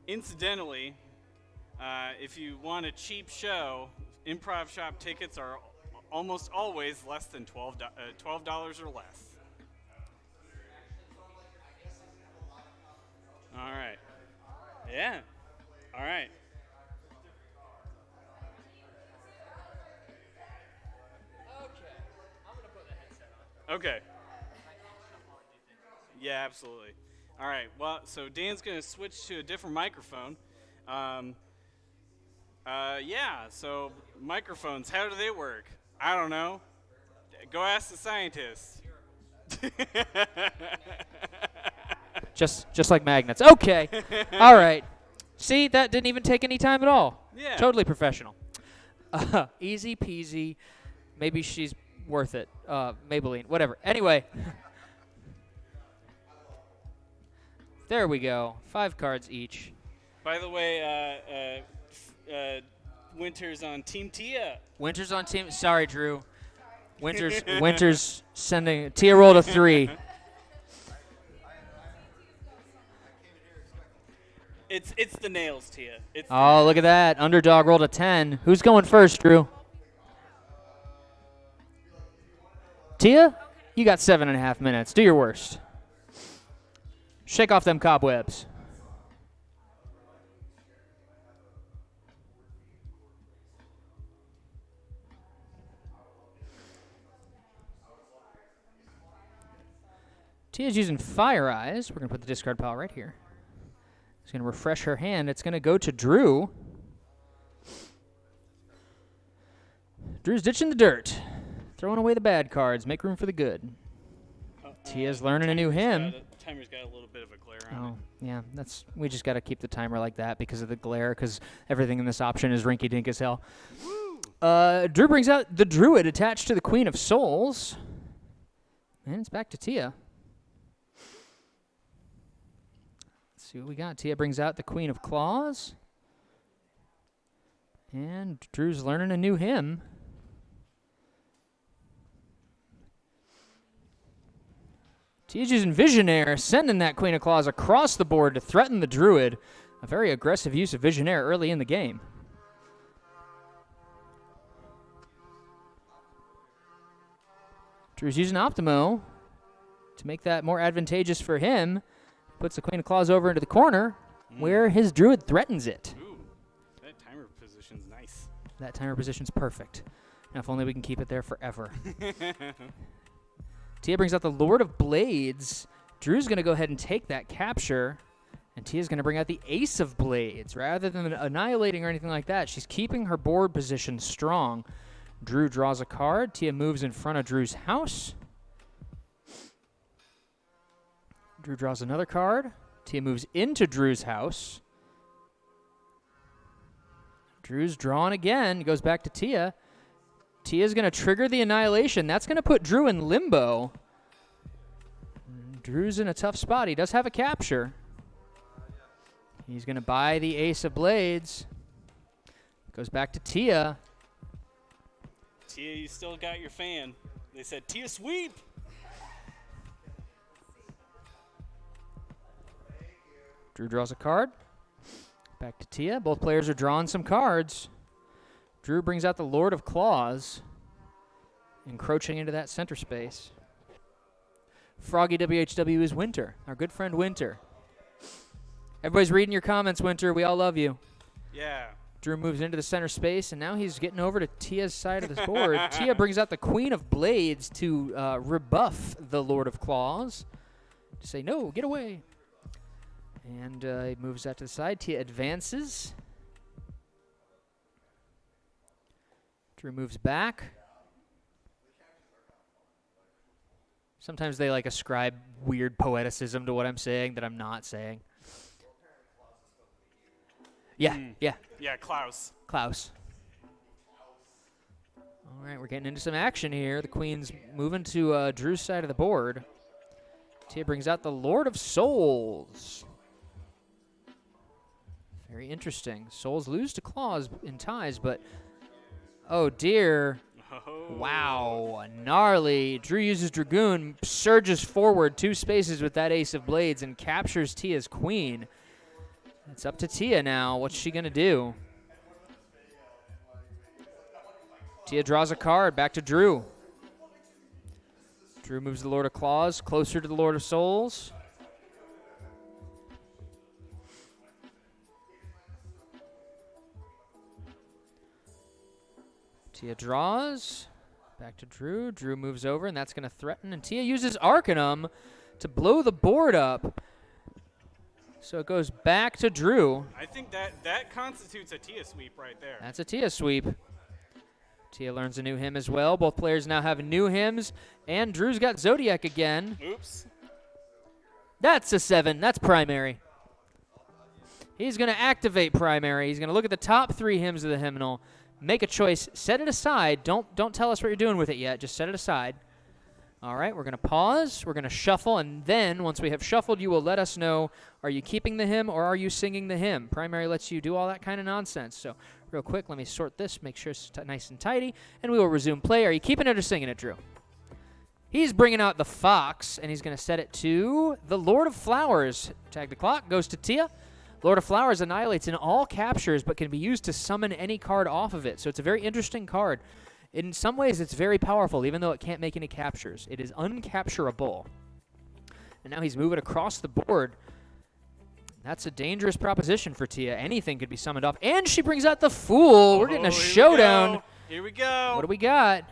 incidentally, if you want a cheap show, improv shop tickets are almost always less than $12 or less. All right. Yeah. All right. Okay. I'm gonna put the headset on. Okay. Yeah, absolutely. All right. Well, so Dan's going to switch to a different microphone. Yeah, so microphones, how do they work? I don't know. Go ask the scientists. Just like magnets. Okay. All right. See, that didn't even take any time at all. Yeah. Totally professional. Easy peasy. Maybe she's worth it. Maybelline. Whatever. Anyway. There we go. 5 cards each. By the way, Winter's on Team Tia. Winter's on team. Sorry, Drew. Winter's sending. Tia rolled a 3. It's the nails, Tia. It's Oh, look at that. Underdog rolled a 10. Who's going first, Drew? Tia? You got 7.5 minutes. Do your worst. Shake off them cobwebs. Tia's using Fire Eyes. We're going to put the discard pile right here. She's going to refresh her hand. It's going to go to Drew. Drew's ditching the dirt. Throwing away the bad cards. Make room for the good. Tia's learning a new hymn. Timer's got a little bit of a glare on Oh, yeah. We just got to keep the timer like that because of the glare, because everything in this option is rinky-dink as hell. Drew brings out the Druid attached to the Queen of Souls. And it's back to Tia. Let's see what we got. Tia brings out the Queen of Claws. And Drew's learning a new hymn. Tia's using Visionaire, sending that Queen of Claws across the board to threaten the Druid. A very aggressive use of Visionaire early in the game. Drew's using Optimo to make that more advantageous for him. Puts the Queen of Claws over into the corner where his Druid threatens it. Ooh, that timer position's nice. That timer position's perfect. Now, if only we can keep it there forever. Tia brings out the Lord of Blades. Drew's going to go ahead and take that capture, and Tia's going to bring out the Ace of Blades. Rather than annihilating or anything like that, she's keeping her board position strong. Drew draws a card. Tia moves in front of Drew's house. Drew draws another card. Tia moves into Drew's house. Drew's drawn again. Goes back to Tia. Tia's going to trigger the Annihilation. That's going to put Drew in limbo. Drew's in a tough spot. He does have a capture. He's going to buy the Ace of Blades. Goes back to Tia. Tia, you still got your fan. They said, Tia, sweep! Drew draws a card. Back to Tia. Both players are drawing some cards. Drew brings out the Lord of Claws, encroaching into that center space. Froggy WHW is Winter, our good friend Winter. Everybody's reading your comments, Winter. We all love you. Yeah. Drew moves into the center space, and now he's getting over to Tia's side of the board. Tia brings out the Queen of Blades to rebuff the Lord of Claws. To say, no, get away. And he moves that to the side. Tia advances. Drew moves back. Sometimes they ascribe weird poeticism to what I'm saying that I'm not saying. Yeah, yeah. Yeah, Klaus. Klaus. All right, we're getting into some action here. The Queen's moving to Drew's side of the board. Tia brings out the Lord of Souls. Very interesting. Souls lose to Claws in ties, but oh dear. Oh. Wow, gnarly. Drew uses Dragoon, surges forward 2 spaces with that Ace of Blades, and captures Tia's Queen. It's up to Tia now. What's she going to do? Tia draws a card. Back to Drew. Drew moves the Lord of Claws closer to the Lord of Souls. Tia draws. Back to Drew. Drew moves over, and that's going to threaten. And Tia uses Arcanum to blow the board up. So it goes back to Drew. I think that constitutes a Tia sweep right there. That's a Tia sweep. Tia learns a new hymn as well. Both players now have new hymns. And Drew's got Zodiac again. Oops. That's a 7. That's primary. He's going to activate primary. He's going to look at the top 3 hymns of the hymnal. Make a choice. Set it aside. Don't tell us what you're doing with it yet. Just set it aside. All right, we're going to pause. We're going to shuffle. And then, once we have shuffled, you will let us know, are you keeping the hymn or are you singing the hymn? Primary lets you do all that kind of nonsense. So, real quick, let me sort this, make sure it's nice and tidy, and we will resume play. Are you keeping it or singing it, Drew? He's bringing out the Fox, and he's going to set it to the Lord of Flowers. Tag the clock. Goes to Tia. Lord of Flowers annihilates in all captures, but can be used to summon any card off of it. So it's a very interesting card. In some ways, it's very powerful, even though it can't make any captures. It is uncapturable. And now he's moving across the board. That's a dangerous proposition for Tia. Anything could be summoned off. And she brings out the Fool. We're getting a showdown. Here we go. What do we got?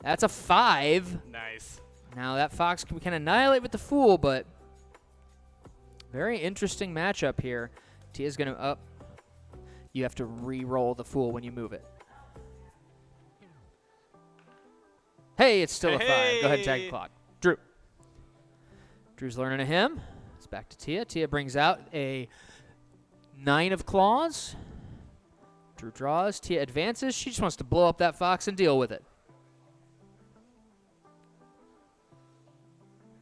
That's a 5. Nice. Now that fox can annihilate with the fool, but very interesting matchup here. Tia's going to up. You have to re-roll the fool when you move it. Hey, it's still a 5. Go ahead and tag the clock. Drew. Drew's learning a hymn. It's back to Tia. Tia brings out a 9 of claws. Drew draws. Tia advances. She just wants to blow up that fox and deal with it.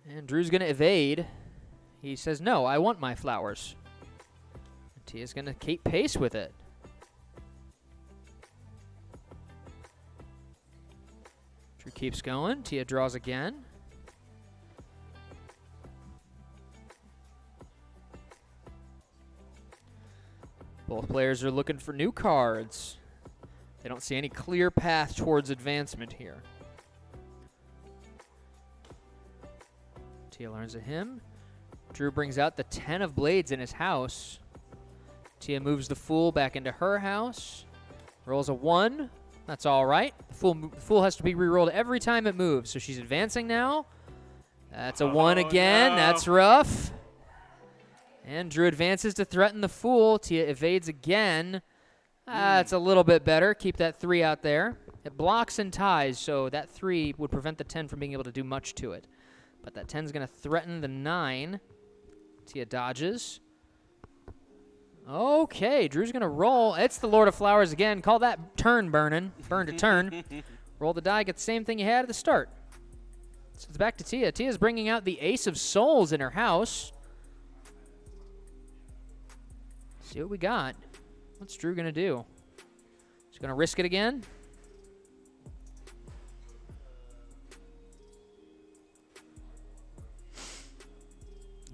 And Drew's going to evade. He says, no, I want my flowers. And Tia's going to keep pace with it. Drew keeps going. Tia draws again. Both players are looking for new cards. They don't see any clear path towards advancement here. Tia learns a hymn. Drew brings out the 10 of blades in his house. Tia moves the fool back into her house. Rolls a 1. That's all right. The fool has to be re-rolled every time it moves, so she's advancing now. That's a 1 again. No. That's rough. And Drew advances to threaten the fool. Tia evades again. It's a little bit better. Keep that 3 out there. It blocks and ties, so that 3 would prevent the 10 from being able to do much to it. But that 10 is going to threaten the 9. Tia dodges. Okay, Drew's going to roll. It's the Lord of Flowers again. Call that turn burning. Burn to turn. Roll the die, get the same thing you had at the start. So it's back to Tia. Tia's bringing out the Ace of Souls in her house. See what we got. What's Drew going to do? He's going to risk it again.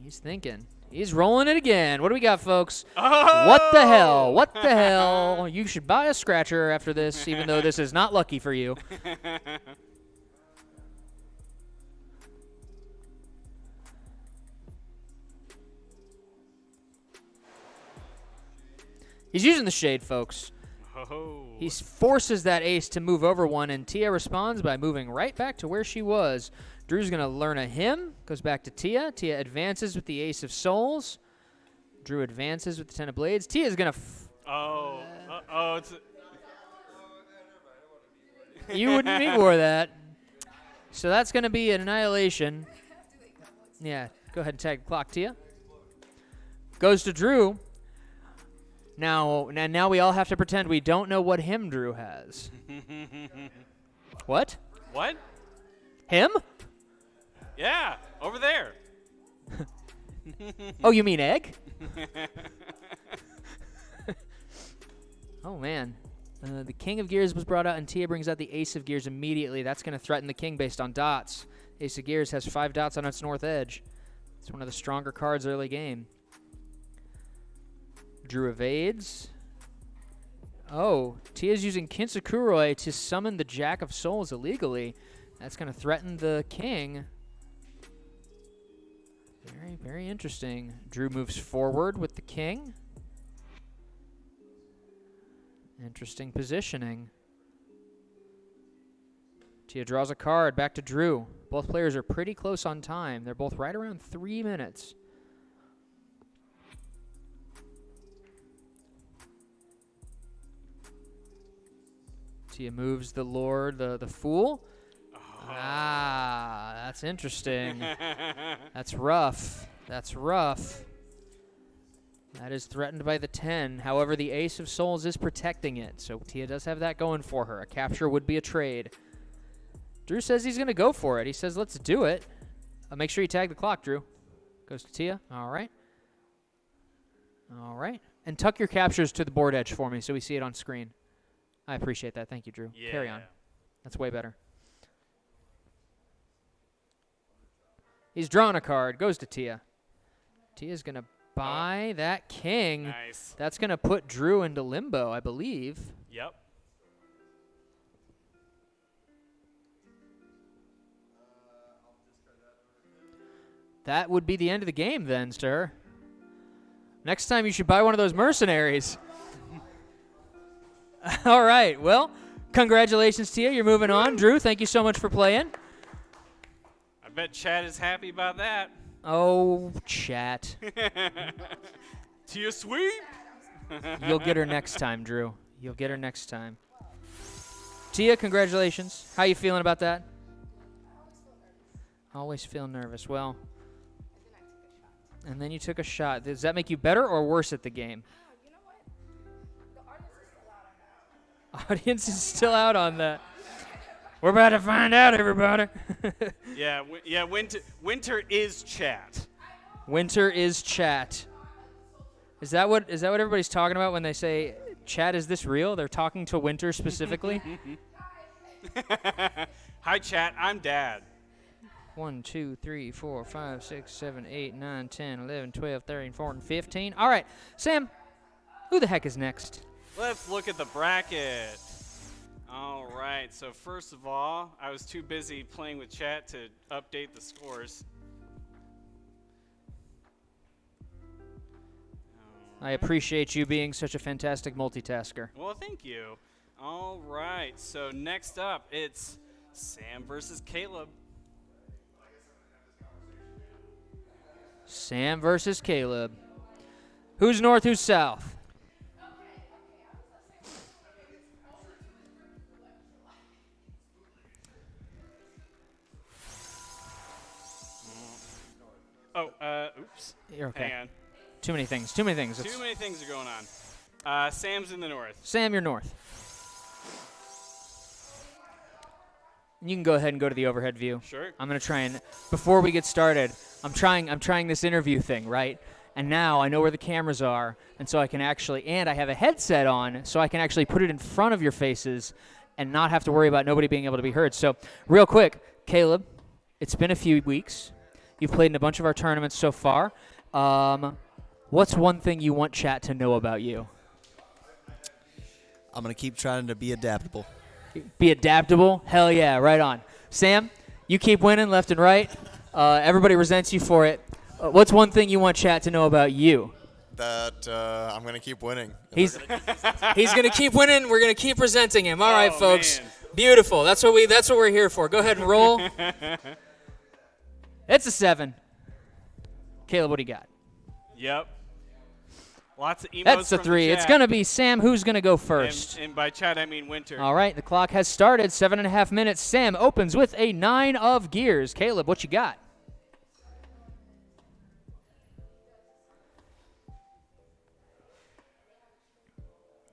He's thinking. He's rolling it again. What do we got, folks? Oh! What the hell? What the hell? You should buy a scratcher after this, even though this is not lucky for you. He's using the shade, folks. Oh. He forces that ace to move over 1, and Tia responds by moving right back to where she was. Drew's going to learn a hymn. Goes back to Tia. Tia advances with the Ace of Souls. Drew advances with the 10 of Blades. Tia's going to... It's... You wouldn't need more of that. So that's going to be an annihilation. Yeah, go ahead and tag the clock, Tia. Goes to Drew. Now we all have to pretend we don't know what hymn Drew has. What? What? Him? Yeah, over there. Oh, you mean egg? Oh, man. The King of Gears was brought out, and Tia brings out the Ace of Gears immediately. That's going to threaten the King based on dots. Ace of Gears has 5 dots on its north edge. It's one of the stronger cards early game. Drew evades. Oh, Tia's using Kinsakuroi to summon the Jack of Souls illegally. That's going to threaten the King. Very, very interesting. Drew moves forward with the King. Interesting positioning. Tia draws a card. Back to Drew. Both players are pretty close on time. They're both right around 3 minutes. Tia moves the Lord, the Fool. Ah, that's interesting. That's rough. That's rough. That is threatened by the 10. However, the Ace of Souls is protecting it, so Tia does have that going for her. A capture would be a trade. Drew says he's going to go for it. He says, let's do it. Make sure you tag the clock, Drew. Goes to Tia. All right. All right. And tuck your captures to the board edge for me so we see it on screen. I appreciate that. Thank you, Drew. Yeah. Carry on. That's way better. He's drawn a card. Goes to Tia. Tia's going to buy that King. Nice. That's going to put Drew into limbo, I believe. Yep. That would be the end of the game then, sir. Next time you should buy one of those mercenaries. All right. Well, congratulations, Tia. You're moving on. Drew, thank you so much for playing. bet Chad is happy about that. Oh, chat. Tia sweep. You'll get her next time, Drew. You'll get her next time. Tia, congratulations. How you feeling about that? Always feel nervous. Well, and then you took a shot. Does that make you better or worse at the game? You know what? The audience is still out on that. Audience is still out on that. We're about to find out, everybody. Yeah. Winter is chat. Winter is chat. Is that what everybody's talking about when they say chat? Is this real? They're talking to Winter specifically. Hi, chat. I'm Dad. 1, 2, 3, 4, 5, 6, 7, 8, 9, 10, 11, 12, 13, 14, 15. All right, Sam, who the heck is next? Let's look at the bracket. All right. So first of all, I was too busy playing with chat to update the scores. I appreciate you being such a fantastic multitasker. Well, thank you. All right. So next up, it's Sam versus Caleb. Sam versus Caleb. Who's north, who's south? Oops. You're okay. Hang on. Too many things. Too many things are going on. Sam's in the north. Sam, you're north. You can go ahead and go to the overhead view. Sure. I'm going to try and, before we get started, I'm trying this interview thing, right? And now I know where the cameras are, and so I can actually, and I have a headset on, so I can actually put it in front of your faces and not have to worry about nobody being able to be heard. So real quick, Caleb, it's been a few weeks. You've played in a bunch of our tournaments so far. What's one thing you want chat to know about you? I'm going to keep trying to be adaptable. Be adaptable? Hell yeah, right on. Sam, you keep winning left and right. Everybody resents you for it. What's one thing you want chat to know about you? That I'm going to keep winning. He's going to keep winning. We're going to keep presenting him. All right, folks. Man. Beautiful. That's what we're here for. Go ahead and roll. It's a 7. Caleb, what do you got? Yep. Lots of emotes. That's a from 3. The It's chat. going to be Sam. Who's going to go first? And by chat, I mean Winter. All right, the clock has started. 7.5 minutes. Sam opens with a 9 of gears. Caleb, what you got?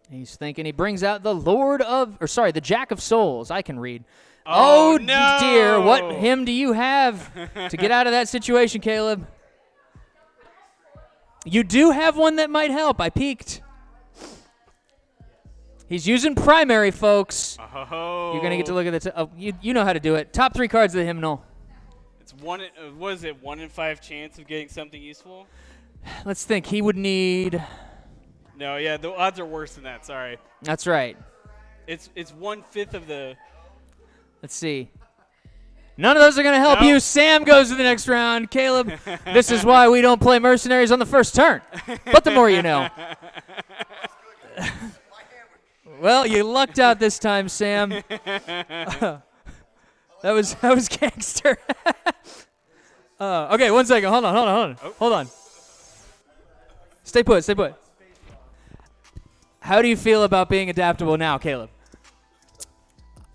He's thinking. He brings out the Jack of Souls. I can read. Oh, no. Dear, what hymn do you have to get out of that situation, Caleb? You do have one that might help. I peeked. He's using primary, folks. Oh. You're going to get to look at the you know how to do it. Top 3 cards of the hymnal. It's what is it, 1 in 5 chance of getting something useful? Let's think. He would need... No, yeah, the odds are worse than that. Sorry. That's right. It's 1/5 of the... Let's see. None of those are going to help Nope. you. Sam goes to the next round. Caleb, this is why we don't play Mercenaries on the first turn. But the more you know. Well, you lucked out this time, Sam. That was gangster. Okay, 1 second. Hold on. Stay put. How do you feel about being adaptable now, Caleb?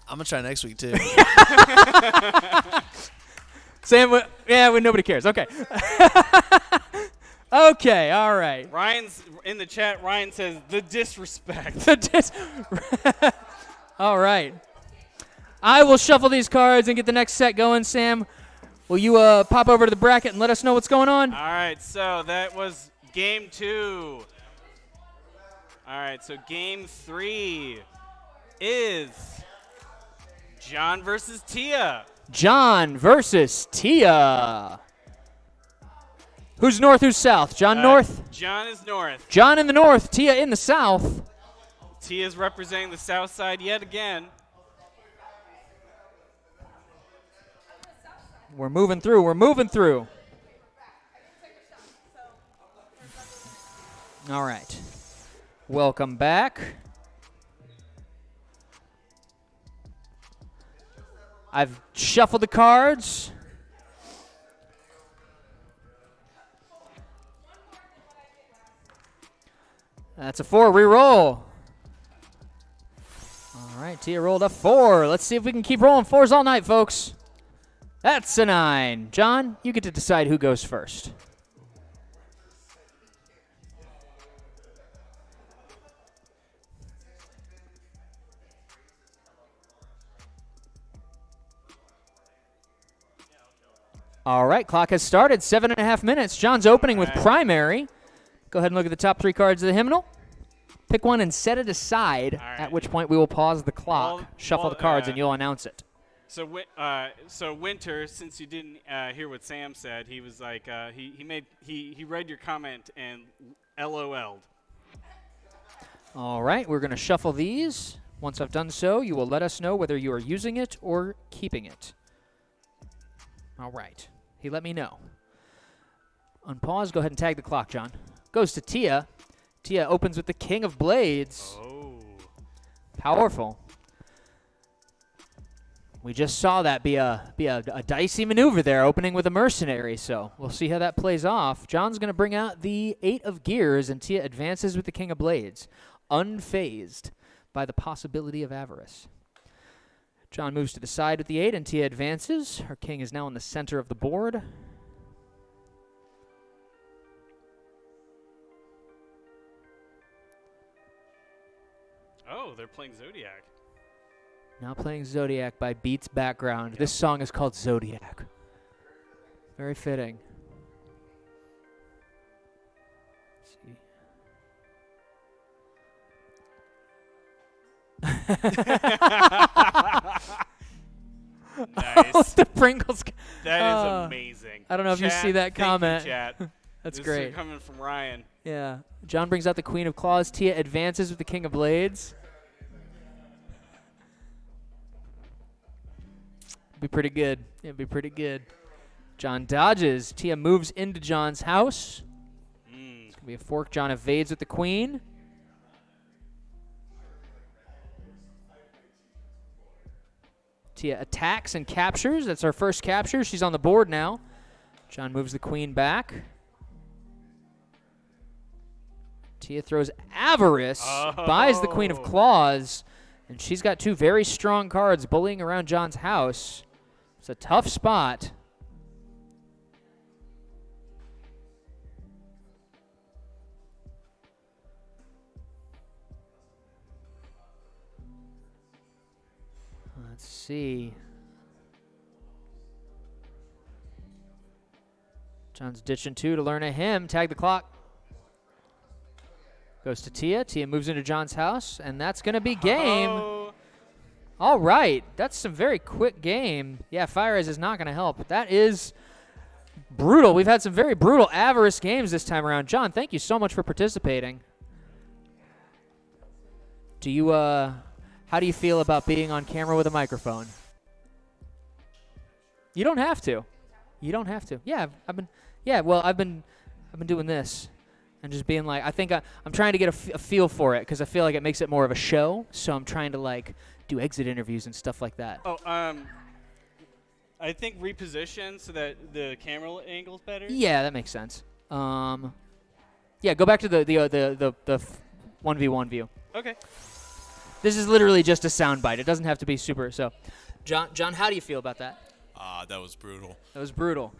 I'm going to try next week, too. Sam, when nobody cares. Okay. Okay, all right. Ryan's in the chat. Ryan says, the disrespect. All right. I will shuffle these cards and get the next set going. Sam, will you pop over to the bracket and let us know what's going on? All right, so that was game 2. All right, so game 3 is John versus Tia. John versus Tia. Who's north, who's south? John north? John is north. John in the north, Tia in the south. Tia's representing the south side yet again. We're moving through. All right. Welcome back. I've shuffled the cards. That's a 4. Reroll. All right, Tia rolled a 4. Let's see if we can keep rolling 4s all night, folks. That's a 9. John, you get to decide who goes first. All right, clock has started. 7.5 minutes. John's opening with primary. Go ahead and look at the top 3 cards of the hymnal. Pick one and set it aside, at which point we will pause the clock, shuffle the cards, and you'll announce it. So, Winter, since you didn't hear what Sam said, he was like, he read your comment and LOL'd. All right, we're going to shuffle these. Once I've done so, you will let us know whether you are using it or keeping it. All right. He let me know. Unpause. Go ahead and tag the clock, John. Goes to Tia. Tia opens with the King of Blades. Oh. Powerful. We just saw that be a dicey maneuver there, opening with a mercenary, so we'll see how that plays off. John's going to bring out the 8 of gears, and Tia advances with the King of Blades, unfazed by the possibility of avarice. John moves to the side with the 8, and Tia advances. Her king is now in the center of the board. Oh, they're playing Zodiac. Now playing Zodiac by Beats Background. Yep. This song is called Zodiac. Very fitting. Nice. The Pringles. That is amazing. I don't know if you see that comment. Chat. That's this great. Is coming from Ryan. Yeah. John brings out the Queen of Claws. Tia advances with the King of Blades. Be pretty good. It'd be pretty good. John dodges. Tia moves into John's house. It's going to be a fork. John evades with the Queen. Tia attacks and captures. That's our first capture. She's on the board now. John moves the Queen back. Tia throws Avarice, buys the Queen of Claws, and she's got 2 very strong cards bullying around John's house. It's a tough spot. Let's see. John's ditching 2 to learn a hymn. Tag the clock. Goes to Tia. Tia moves into John's house, and that's going to be game. Oh. All right. That's some very quick game. Yeah, Fire Eyes is not going to help. That is brutal. We've had some very brutal Avarice games this time around. John, thank you so much for participating. Do you, how do you feel about being on camera with a microphone? You don't have to. You don't have to. Yeah, I've been doing this. And just being like, I think I'm trying to get a feel for it because I feel like it makes it more of a show. So I'm trying to like do exit interviews and stuff like that. Oh, I think reposition so that the camera angle's better. Yeah, that makes sense. Yeah, go back to the 1v1 view. Okay. This is literally just a soundbite. It doesn't have to be super. So, John, how do you feel about that? That was brutal. That was brutal.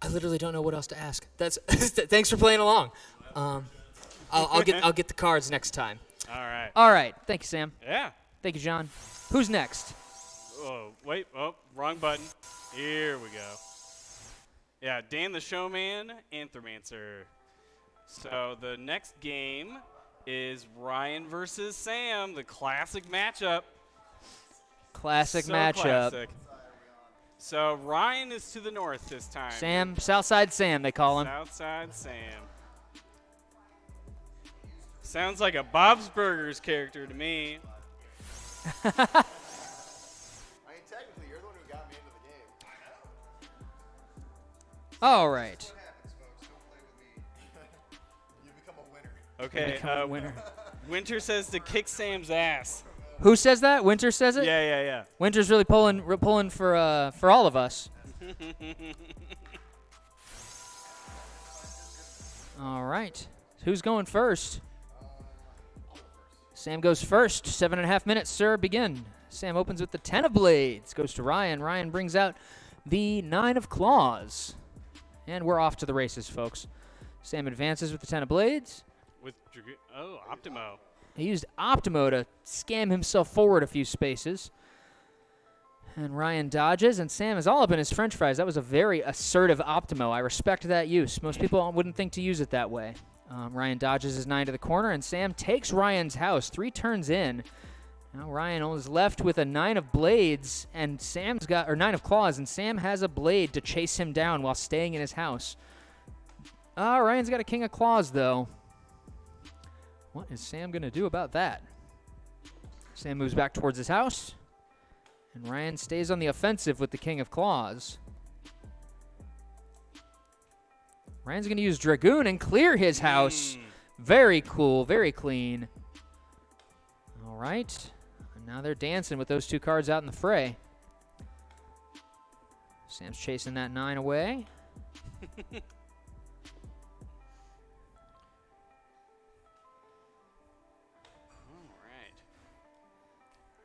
I literally don't know what else to ask. That's thanks for playing along. I'll get the cards next time. All right. Thank you, Sam. Yeah. Thank you, John. Who's next? Oh, wait. Oh, wrong button. Here we go. Yeah, Dan the Showman, Anthromancer. So the next game is Ryan versus Sam, the classic matchup. Classic So matchup. classic. So Ryan is to the north this time. Sam, Southside Sam, they call him. Southside Sam. Sounds like a Bob's Burgers character to me. I mean, technically, you're the one who got me into the game. All right. What happens, folks? Don't play with me. You become a winner. Okay. Become a winner. Winter says to kick Sam's ass. Who says that? Winter says it? Yeah. Winter's really pulling for all of us. All right. Who's going first? Sam goes first. 7.5 minutes, sir. Begin. Sam opens with the 10 of blades. Goes to Ryan. Ryan brings out the 9 of claws. And we're off to the races, folks. Sam advances with the 10 of blades. With Optimo. He used Optimo to scam himself forward a few spaces. And Ryan dodges, and Sam is all up in his french fries. That was a very assertive Optimo. I respect that use. Most people wouldn't think to use it that way. Ryan dodges his 9 to the corner, and Sam takes Ryan's house 3 turns in. Now Ryan is left with a 9 of blades, and Sam's got, or 9 of claws, and Sam has a blade to chase him down while staying in his house. Ryan's got a king of claws, though. What is Sam going to do about that? Sam moves back towards his house, and Ryan stays on the offensive with the king of claws. Ryan's going to use Dragoon and clear his house. Very cool, very clean. All right. And now they're dancing with those 2 cards out in the fray. Sam's chasing that 9 away. All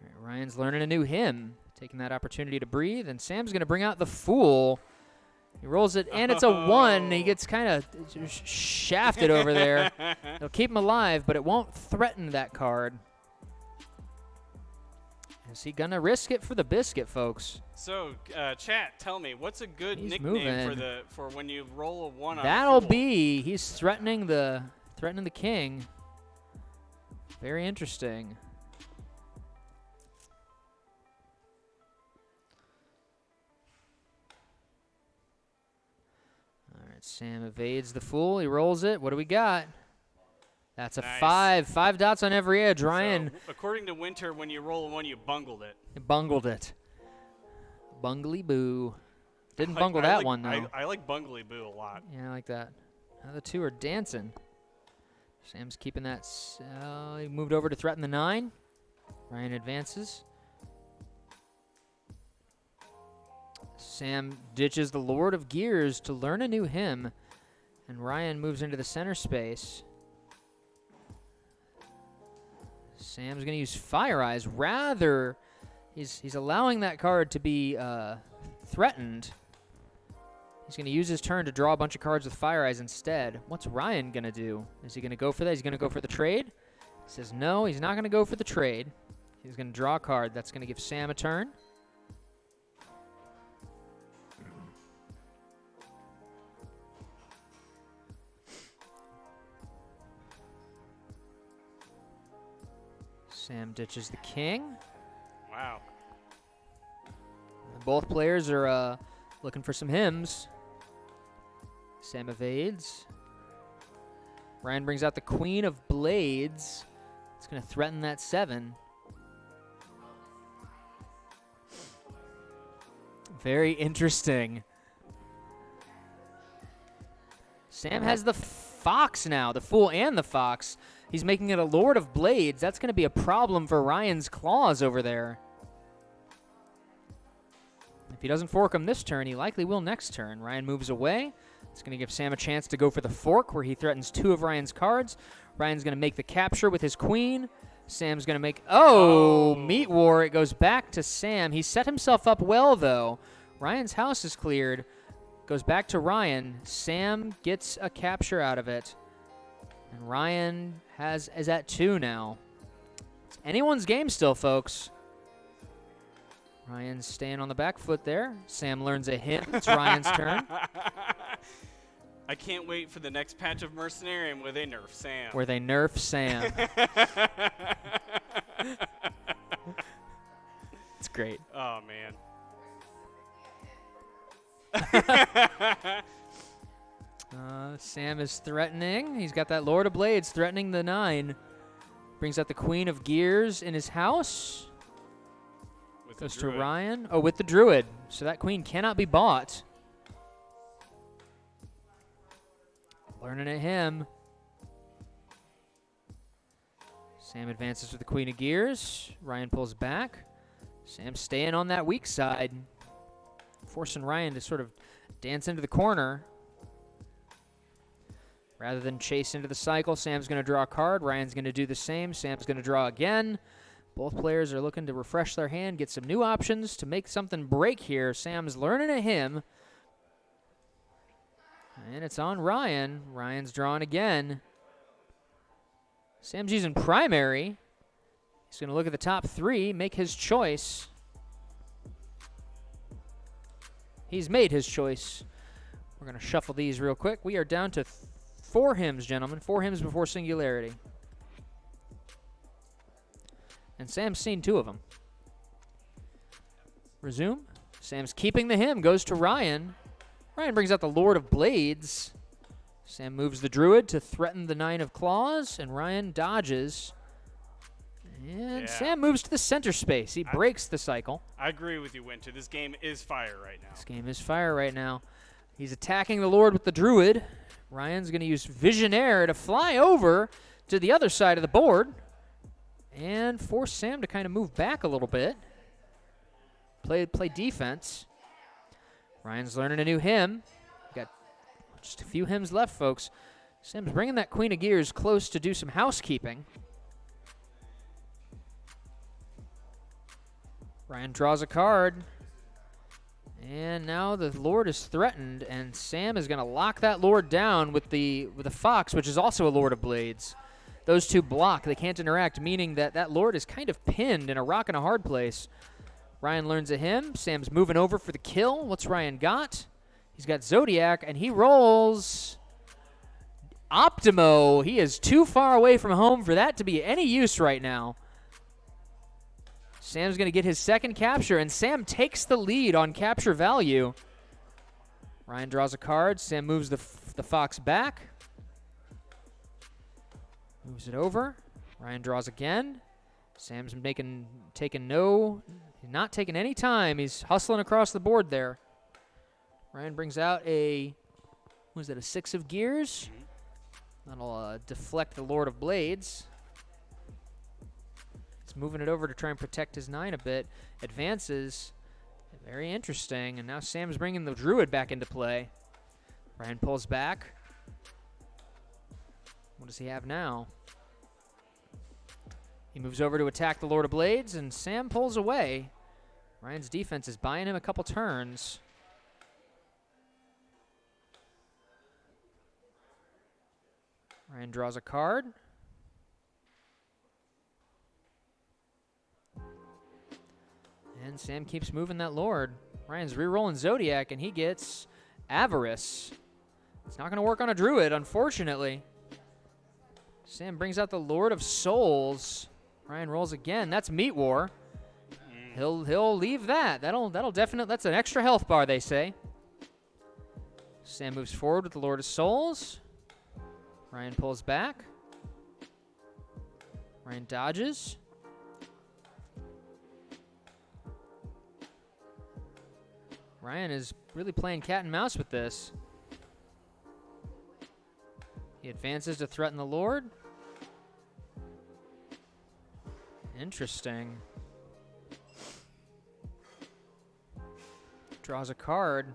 right, Ryan's learning a new hymn, taking that opportunity to breathe, and Sam's going to bring out the Fool. He rolls it, and it's a 1. He gets kind of shafted over there. It'll keep him alive, but it won't threaten that card. Is he going to risk it for the biscuit, folks? So, chat, tell me, what's a good He's nickname moving. for when you roll a 1 on That'll a Fool? be, he's threatening the king. Very interesting. Sam evades the Fool. He rolls it. What do we got? That's a Nice. 5. 5 dots on every edge. Ryan So, according to Winter, when you roll a 1, you bungled it. bungled it. Bungly boo. Didn't bungle that one, though. I like Bungly Boo a lot. Yeah, I like that. Now the 2 are dancing. Sam's keeping that. He moved over to threaten the 9. Ryan advances. Sam ditches the Lord of Gears to learn a new hymn, and Ryan moves into the center space. Sam's going to use Fire Eyes. Rather, he's allowing that card to be threatened. He's going to use his turn to draw a bunch of cards with Fire Eyes instead. What's Ryan going to do? Is he going to go for that? He's going to go for the trade? He says no, he's not going to go for the trade. He's going to draw a card. That's going to give Sam a turn. Sam ditches the king. Wow. Both players are looking for some hymns. Sam evades. Ryan brings out the Queen of Blades. It's going to threaten that 7. Very interesting. Sam has the Fox now, the Fool and the Fox. He's making it a Lord of Blades. That's going to be a problem for Ryan's claws over there. If he doesn't fork him this turn, he likely will next turn. Ryan moves away. It's going to give Sam a chance to go for the fork, where he threatens 2 of Ryan's cards. Ryan's going to make the capture with his queen. Sam's going to make... Oh, Meat War. It goes back to Sam. He set himself up well, though. Ryan's house is cleared. Goes back to Ryan. Sam gets a capture out of it. And Ryan is at 2 now. It's anyone's game still, folks. Ryan's staying on the back foot there. Sam learns a hymn. It's Ryan's turn. I can't wait for the next patch of Mercenarium where they nerf Sam. Where they nerf Sam. It's great. Oh, man. Sam is threatening. He's got that Lord of Blades threatening the 9. Brings out the Queen of Gears in his house. With Goes the to druid. Ryan. Oh, with the Druid. So that queen cannot be bought. Learning at him. Sam advances with the Queen of Gears. Ryan pulls back. Sam staying on that weak side. Forcing Ryan to sort of dance into the corner. Rather than chase into the cycle, Sam's going to draw a card. Ryan's going to do the same. Sam's going to draw again. Both players are looking to refresh their hand, get some new options to make something break here. Sam's learning a hymn. And it's on Ryan. Ryan's drawing again. Sam's using primary. He's going to look at the top 3, make his choice. He's made his choice. We're going to shuffle these real quick. We are down to 4 hymns, gentlemen. 4 hymns before singularity. And Sam's seen 2 of them. Resume. Sam's keeping the hymn. Goes to Ryan. Ryan brings out the Lord of Blades. Sam moves the Druid to threaten the 9 of Claws. And Ryan dodges. And Sam moves to the center space. He breaks the cycle. I agree with you, Winter. This game is fire right now. This game is fire right now. He's attacking the Lord with the Druid. Ryan's going to use Visionaire to fly over to the other side of the board and force Sam to kind of move back a little bit. Play defense. Ryan's learning a new hymn. Got just a few hymns left, folks. Sam's bringing that Queen of Gears close to do some housekeeping. Ryan draws a card. And now the Lord is threatened, and Sam is going to lock that Lord down with the Fox, which is also a Lord of Blades. Those 2 block. They can't interact, meaning that that Lord is kind of pinned in a rock and a hard place. Ryan learns a hymn. Sam's moving over for the kill. What's Ryan got? He's got Zodiac, and he rolls Optimo. He is too far away from home for that to be any use right now. Sam's going to get his second capture, and Sam takes the lead on capture value. Ryan draws a card. Sam moves the Fox back. Moves it over. Ryan draws again. Sam's not taking any time. He's hustling across the board there. Ryan brings out a 6 of Gears? That'll deflect the Lord of Blades. Moving it over to try and protect his 9 a bit. Advances. Very interesting. And now Sam's bringing the Druid back into play. Ryan pulls back. What does he have now? He moves over to attack the Lord of Blades, and Sam pulls away. Ryan's defense is buying him a couple turns. Ryan draws a card. And Sam keeps moving that Lord. Ryan's re-rolling Zodiac, and he gets Avarice. It's not going to work on a Druid, unfortunately. Sam brings out the Lord of Souls. Ryan rolls again. That's Meat War. He'll leave that. That'll definitely. That's an extra health bar, they say. Sam moves forward with the Lord of Souls. Ryan pulls back. Ryan dodges. Ryan is really playing cat and mouse with this. He advances to threaten the Lord. Interesting. Draws a card.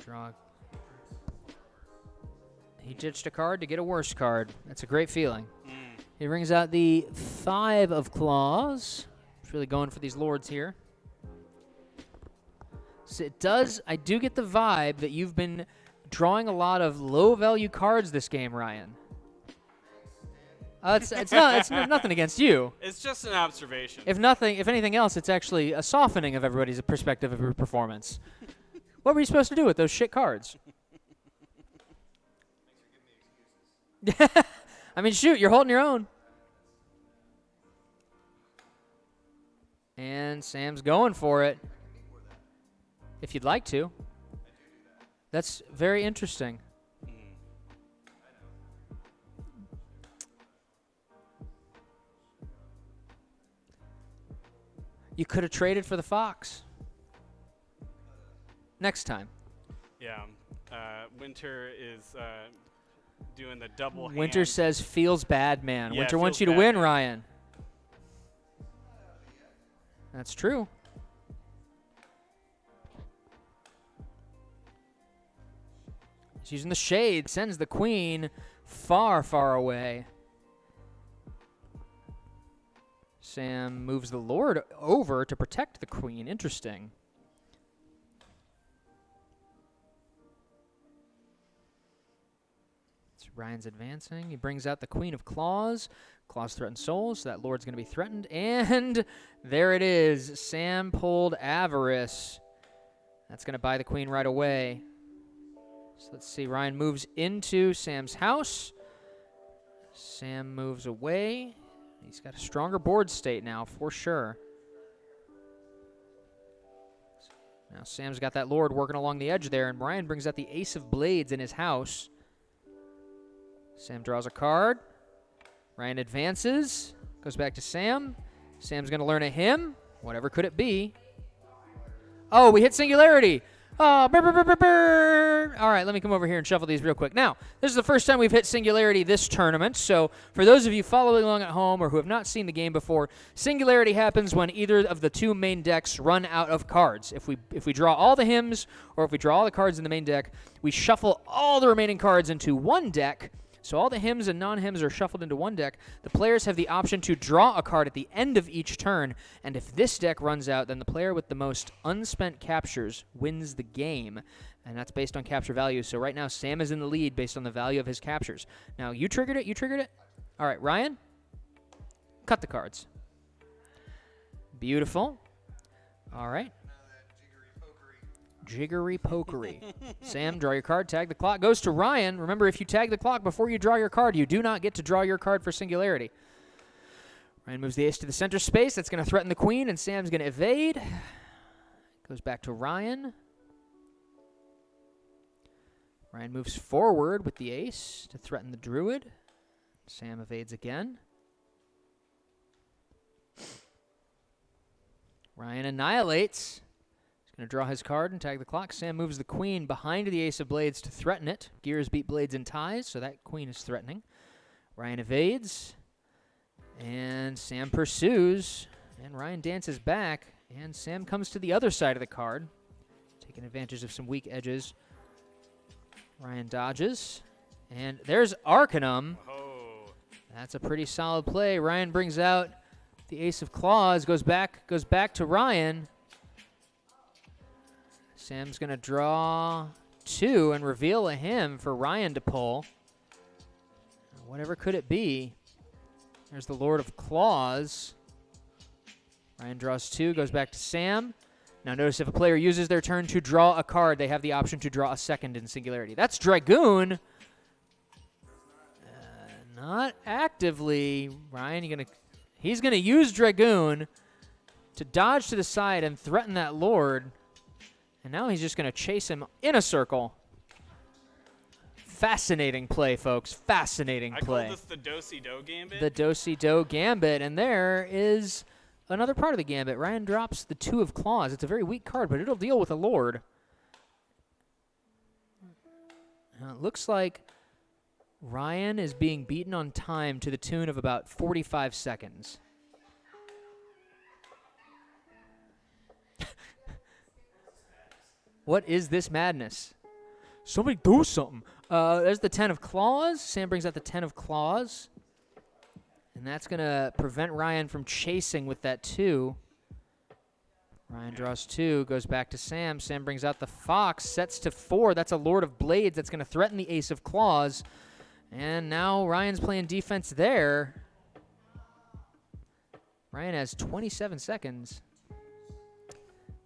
Draw. He ditched a card to get a worse card. That's a great feeling. He brings out the 5 of Claws. He's really going for these Lords here. So I do get the vibe that you've been drawing a lot of low-value cards this game, Ryan. It's nothing against you. It's just an observation. If anything else, it's actually a softening of everybody's perspective of your performance. What were you supposed to do with those shit cards? I mean, shoot, you're holding your own. And Sam's going for it. If you'd like to. That's very interesting. You could have traded for the Fox. Next time. Yeah. Winter is doing the double hand. Winter says feels bad, man. Yeah, Winter wants feels you to bad, win, man. Ryan. That's true. He's using the shade, sends the queen far, far away. Sam moves the lord over to protect the queen. Interesting. So Ryan's advancing. He brings out the Queen of Claws. Claws threaten souls, so that lord's going to be threatened. And there it is. Sam pulled Avarice. That's going to buy the queen right away. So let's see. Ryan moves into Sam's house. Sam moves away. He's got a stronger board state now, for sure. Now Sam's got that lord working along the edge there, and Ryan brings out the Ace of Blades in his house. Sam draws a card. Ryan advances. Goes back to Sam. Sam's going to learn a hymn. Whatever could it be? Oh, we hit Singularity. Oh, brr, brr, brr, brr, brr. All right, let me come over here and shuffle these real quick. Now, this is the first time we've hit Singularity this tournament, so for those of you following along at home or who have not seen the game before, Singularity happens when either of the two main decks run out of cards. If we draw all the hymns or if we draw all the cards in the main deck, we shuffle all the remaining cards into one deck. So all the hymns and non-hymns are shuffled into one deck. The players have the option to draw a card at the end of each turn, and if this deck runs out, then the player with the most unspent captures wins the game, and that's based on capture value. So right now, Sam is in the lead based on the value of his captures. Now, you triggered it? You triggered it? All right, Ryan, cut the cards. Beautiful. All right. Jiggery pokery. Sam, draw your card, tag the clock. Goes to Ryan. Remember, if you tag the clock before you draw your card, you do not get to draw your card for Singularity. Ryan moves the ace to the center space. That's going to threaten the queen, and Sam's going to evade. Goes back to Ryan. Ryan moves forward with the ace to threaten the druid. Sam evades again. Ryan annihilates. Going to draw his card and tag the clock. Sam moves the queen behind the ace of blades to threaten it. Gears beat blades and ties, so that queen is threatening. Ryan evades, and Sam pursues, and Ryan dances back, and Sam comes to the other side of the card, taking advantage of some weak edges. Ryan dodges, and there's Arcanum. Oh. That's a pretty solid play. Ryan brings out the ace of claws, goes back to Ryan. Sam's going to draw two and reveal a hymn for Ryan to pull. Whatever could it be? There's the Lord of Claws. Ryan draws two, goes back to Sam. Now notice if a player uses their turn to draw a card, they have the option to draw a second in Singularity. That's Dragoon. Not actively. Ryan, he's going to use Dragoon to dodge to the side and threaten that Lord. And now he's just going to chase him in a circle. Fascinating play, folks. Fascinating play. I call this the do-si-do gambit. The do-si-do gambit. And there is another part of the gambit. Ryan drops the two of claws. It's a very weak card, but it'll deal with a lord. Now it looks like Ryan is being beaten on time to the tune of about 45 seconds. What is this madness? Somebody do something. There's the 10 of claws. Sam brings out the 10 of claws. And that's going to prevent Ryan from chasing with that 2. Ryan draws 2, goes back to Sam. Sam brings out the fox, sets to 4. That's a Lord of Blades. That's going to threaten the ace of claws. And now Ryan's playing defense there. Ryan has 27 seconds.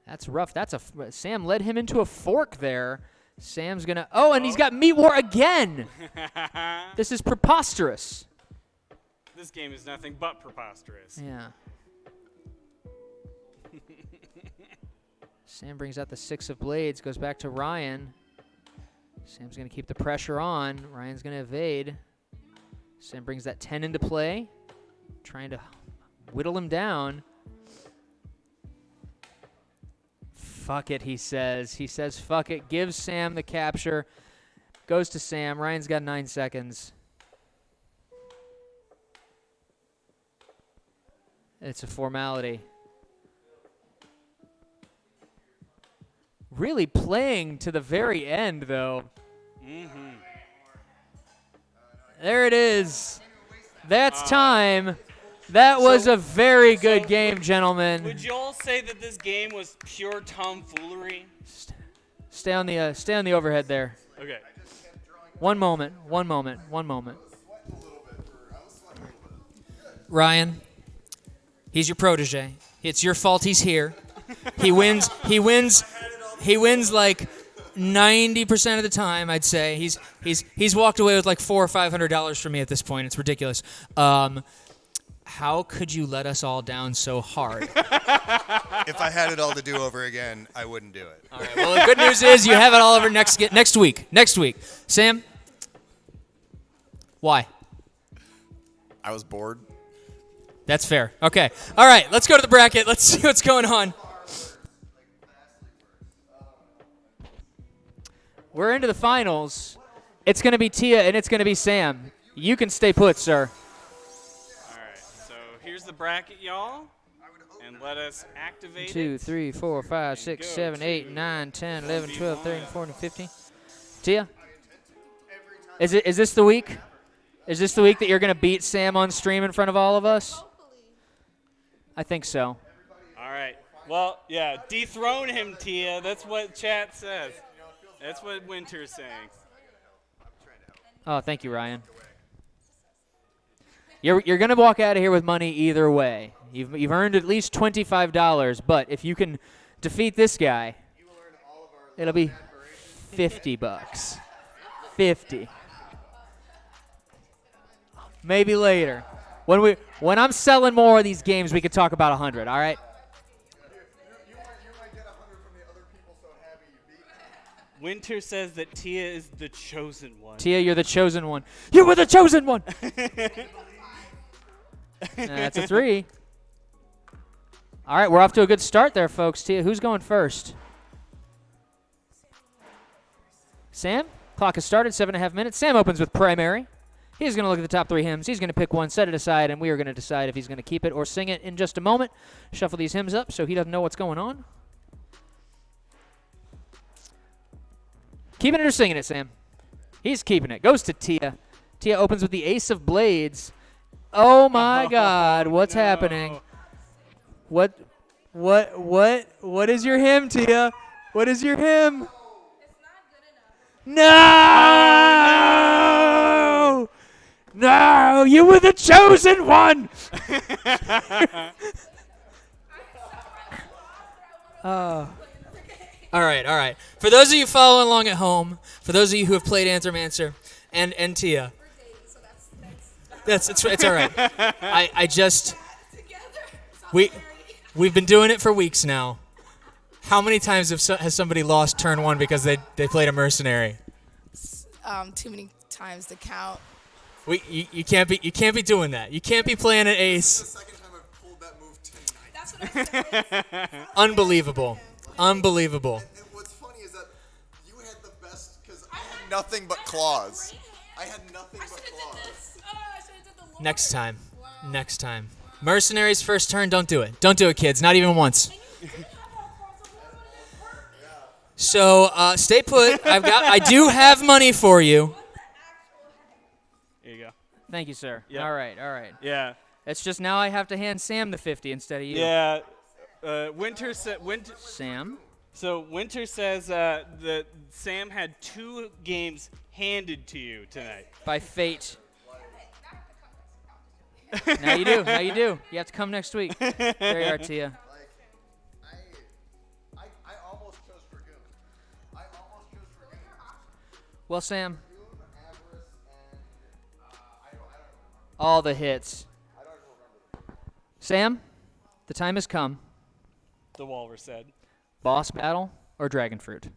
That's rough. Sam led him into a fork there. Sam's going to... Oh, and he's got Meat War again. This is preposterous. This game is nothing but preposterous. Yeah. Sam brings out the 6 of blades, goes back to Ryan. Sam's going to keep the pressure on. Ryan's going to evade. Sam brings that 10 into play, trying to whittle him down. Fuck it, he says. He says, fuck it. Gives Sam the capture. Goes to Sam. Ryan's got 9 seconds. It's a formality. Really playing to the very end, though. Mm-hmm. There it is. That's time. That was a very good game, gentlemen. Would you all say that this game was pure tomfoolery? Stay on the overhead there. Okay. One moment. Ryan, he's your protege. It's your fault he's here. He wins like 90% of the time, I'd say. He's walked away with like $400 or $500 from me at this point. It's ridiculous. How could you let us all down so hard? If I had it all to do over again, I wouldn't do it. All right. Well, the good news is you have it all over next week. Next week. Sam? Why? I was bored. That's fair. Okay. All right. Let's go to the bracket. Let's see what's going on. We're into the finals. It's going to be Tia and it's going to be Sam. You can stay put, sir. All right. So here's the bracket, y'all. And let us activate 2, it. 3, 4, 5, And 6, go 7, 8, to 9, 10, 11, 1v1. 12, 13, 14, 15. Tia? Is this the week? Is this the week that you're going to beat Sam on stream in front of all of us? I think so. All right. Well, yeah, dethrone him, Tia. That's what chat says. That's what Winter's saying. Oh, thank you, Ryan. You're going to walk out of here with money either way. You've earned at least $25, but if you can defeat this guy, it'll be $50. 50. Maybe later. When I'm selling more of these games, we could talk about 100, all right? You might get 100 from the other people so happy you beat them. Winter says that Tia is the chosen one. Tia, you're the chosen one. You were the chosen one! That's a 3. All right, we're off to a good start there, folks. Tia, who's going first? Sam? Clock has started, 7.5 minutes. Sam opens with primary. He's going to look at the top 3 hymns. He's going to pick one, set it aside, and we are going to decide if he's going to keep it or sing it in just a moment. Shuffle these hymns up so he doesn't know what's going on. Keeping it or singing it, Sam? He's keeping it. Goes to Tia. Tia opens with the Ace of Blades. Oh, my God. What's happening? What is your hymn, Tia? What is your hymn? No! No! You were the chosen one! All right. For those of you following along at home, for those of you who have played Anthromancer and Tia, it's all right. We've been doing it for weeks now. How many times has somebody lost turn 1 because they played a mercenary? Too many times to count. You can't be doing that. You can't be playing an ace. The second time I've pulled that move tonight. That's what I said. Unbelievable. And what's funny is that you had the best because I had Nothing but claws. I had nothing but claws. Next time. Mercenaries first turn. Don't do it. Don't do it, kids. Not even once. So stay put. I do have money for you. Here you go. Thank you, sir. Yep. All right. Yeah. It's just now I have to hand Sam the 50 instead of you. Yeah. Winter. Sam. So Winter says that Sam had 2 games handed to you tonight. By fate. Now you do. You have to come next week. There you are, Tia. I almost chose Dragoon. Well, Sam, Dragoon, Avarice, and I don't remember. all the hits. I don't even remember. Sam, the time has come. The Walrus said. Boss battle or dragon fruit? It's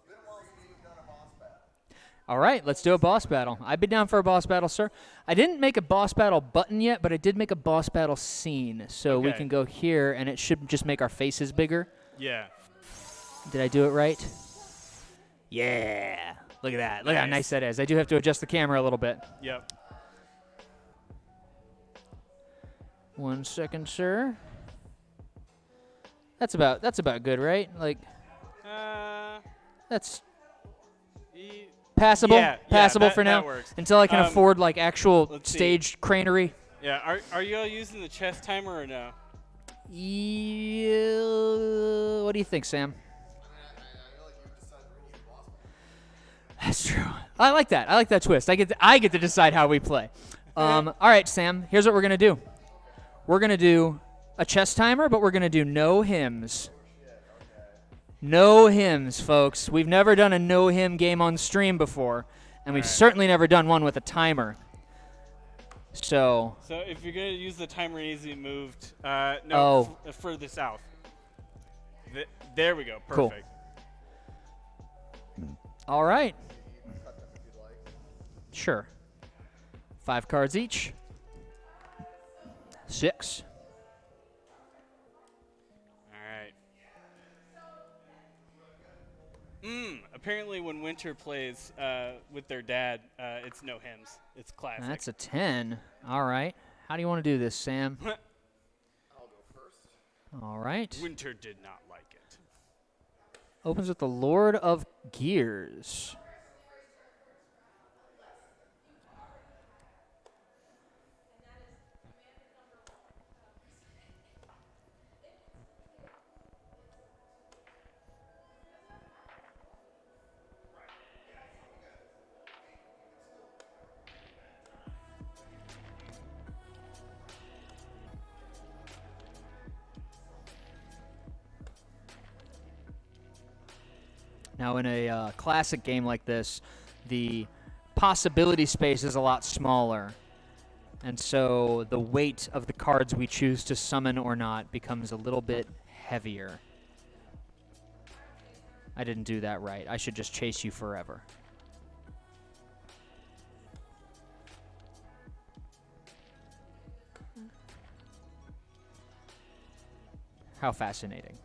been a while since we've done a boss battle. All right, let's do a boss battle. I'd be down for a boss battle, sir. I didn't make a boss battle button yet, but I did make a boss battle scene. So we Okay. can go here, and it should just make our faces bigger. Yeah. Did I do it right? Yeah. Look at that. Look how nice that is. I do have to adjust the camera a little bit. Yep. 1 second, sir. That's about good, right? Like that's E- passable. Yeah, Passable that- for now that works. until I can afford like actual let's see. stage cranery. Yeah. Are you all using the chest timer or no? Yeah, what do you think, Sam? That's true. I like that. I like that twist. I get to decide how we play. All right, Sam. Here's what we're gonna do. We're gonna do a chess timer, but we're gonna do no hymns. No hymns, folks. We've never done a no hymn game on stream before, and we've certainly never done one with a timer. So. So if you're gonna use the timer, it needs to be moved. No, further south. There we go. Cool. Perfect. All right. Sure. 5 cards each. 6. All right. Apparently, when Winter plays with their dad, it's no hymns. It's classic. That's a 10. All right. How do you want to do this, Sam? I'll go first. All right. Winter did not like it. Opens with the Lord of Gears. Now, in a classic game like this, the possibility space is a lot smaller. And so the weight of the cards we choose to summon or not becomes a little bit heavier. I didn't do that right. I should just chase you forever. How fascinating.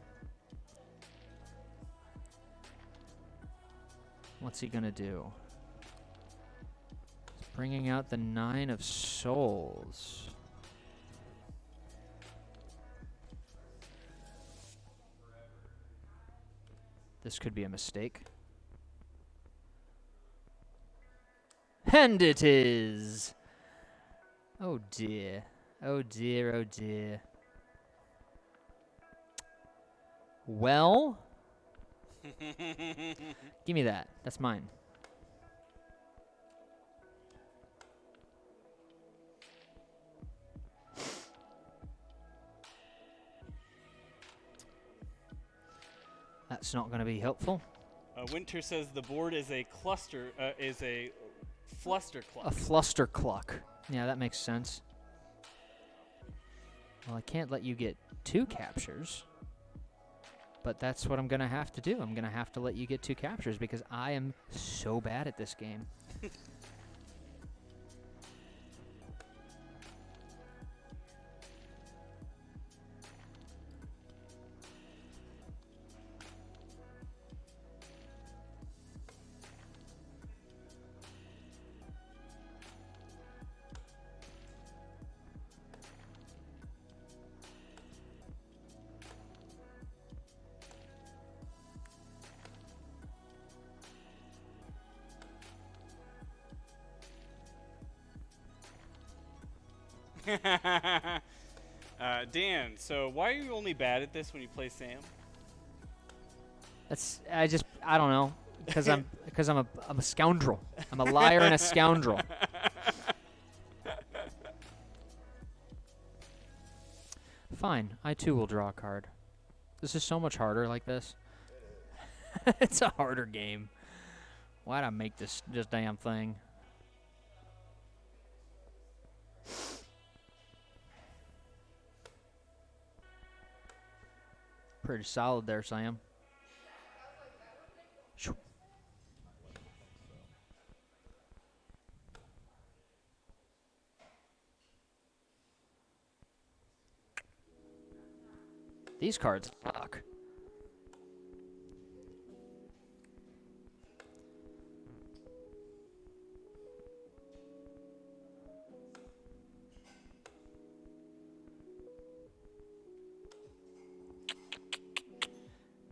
What's he gonna do? He's bringing out the 9 of Souls. This could be a mistake. And it is! Oh dear. Oh dear, oh dear. Well... Give me that. That's mine. That's not going to be helpful. Winter says the board is a cluster, is a fluster A cluck. fluster cluck. Yeah, that makes sense. Well, I can't let you get 2 captures. But that's what I'm going to have to do. I'm going to have to let you get 2 captures because I am so bad at this game. Dan, so why are you only bad at this when you play Sam? I don't know, because I'm a scoundrel. I'm a liar and a scoundrel. Fine, I too will draw a card. This is so much harder like this. It's a harder game. Why'd I make this damn thing? Pretty solid there, Sam. Shoo. These cards suck.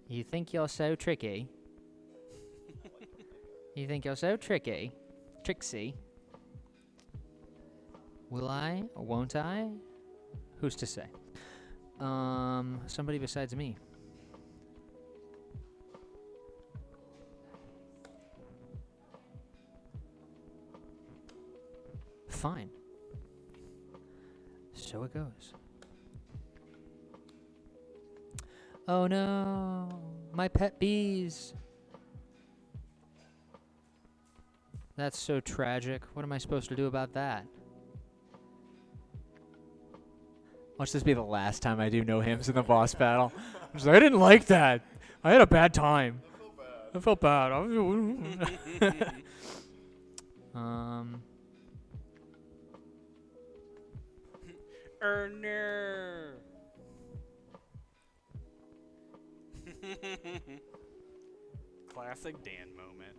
You think you're so tricky? You think you're so tricky? Trixie? Will I or won't I? Who's to say? Somebody besides me. Fine. So it goes. Oh no, my pet bees. That's so tragic. What am I supposed to do about that? Watch this be the last time I do no hymns in the boss battle. I'm just like, I didn't like that. I had a bad time. I felt bad. Erner. Classic Dan moment.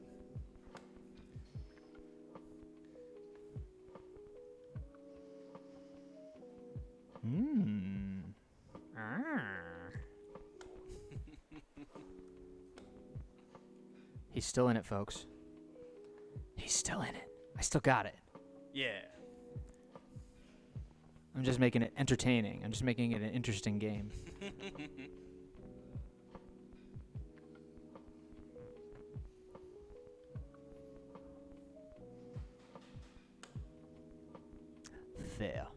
He's still in it, folks. He's still in it. I still got it. Yeah. I'm just making it entertaining. I'm just making it an interesting game. There.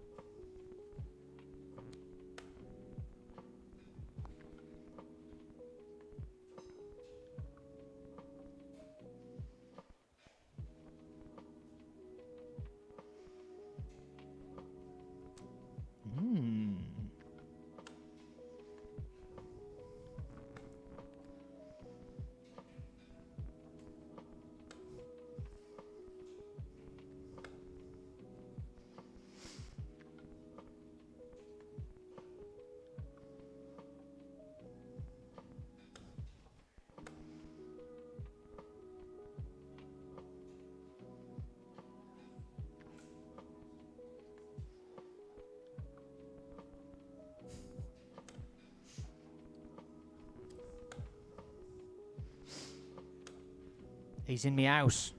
He's in me house.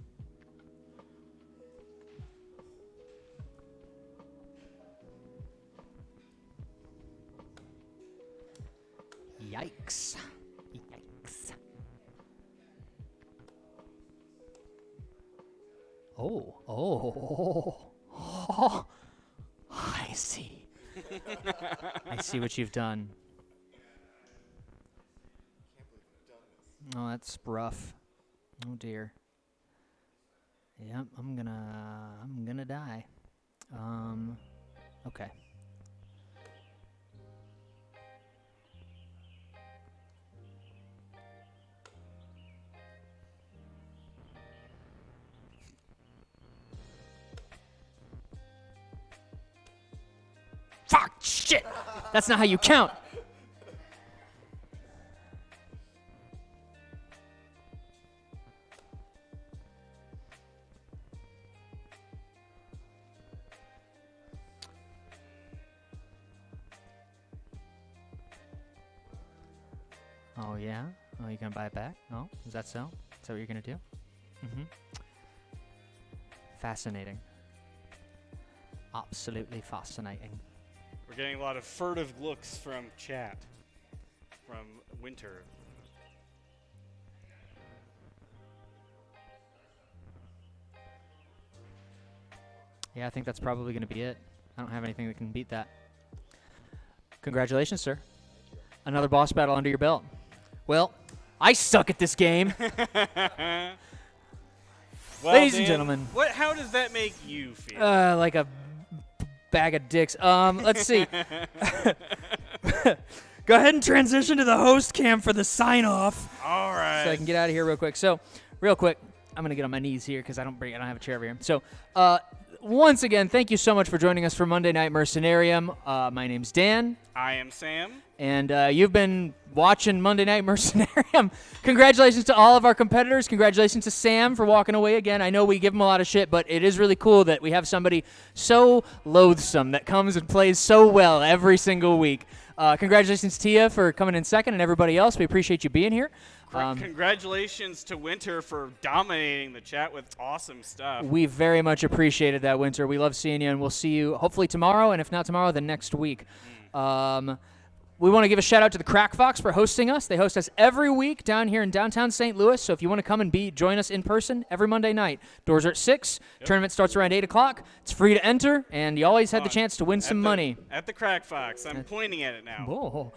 Yikes. Yikes. Oh. I see. I see what you've done. Oh, that's rough. Oh dear. Yep, I'm gonna die. Okay. Fuck! Shit! That's not how you count! Oh, yeah? Oh, you gonna buy it back? Oh, is that so? Is that what you're gonna do? Mm-hmm. Fascinating. Absolutely fascinating. We're getting a lot of furtive looks from chat. From Winter. Yeah, I think that's probably gonna be it. I don't have anything that can beat that. Congratulations, sir. Another boss battle under your belt. Well, I suck at this game. Well, Ladies and Dan, gentlemen. how does that make you feel? Like a bag of dicks. Let's see. Go ahead and transition to the host cam for the sign-off. All right. So I can get out of here real quick. So, real quick, I'm gonna get on my knees here because I don't have a chair over here. So, once again, thank you so much for joining us for Monday Night Mercenarium. My name's Dan. I am Sam. And you've been watching Monday Night Mercenarium. Congratulations to all of our competitors. Congratulations to Sam for walking away again. I know we give him a lot of shit, but it is really cool that we have somebody so loathsome that comes and plays so well every single week. Congratulations, Tia, for coming in second, and everybody else. We appreciate you being here. Congratulations to Winter for dominating the chat with awesome stuff. We very much appreciated that, Winter. We love seeing you, and we'll see you hopefully tomorrow, and if not tomorrow, then next week. We want to give a shout out to the Crack Fox for hosting us. They host us every week down here in downtown St. Louis. So if you want to come and join us in person every Monday night, doors are at 6. Yep. Tournament starts around 8 o'clock. It's free to enter, and you always have the chance to win some money. At the Crack Fox. I'm pointing at it now.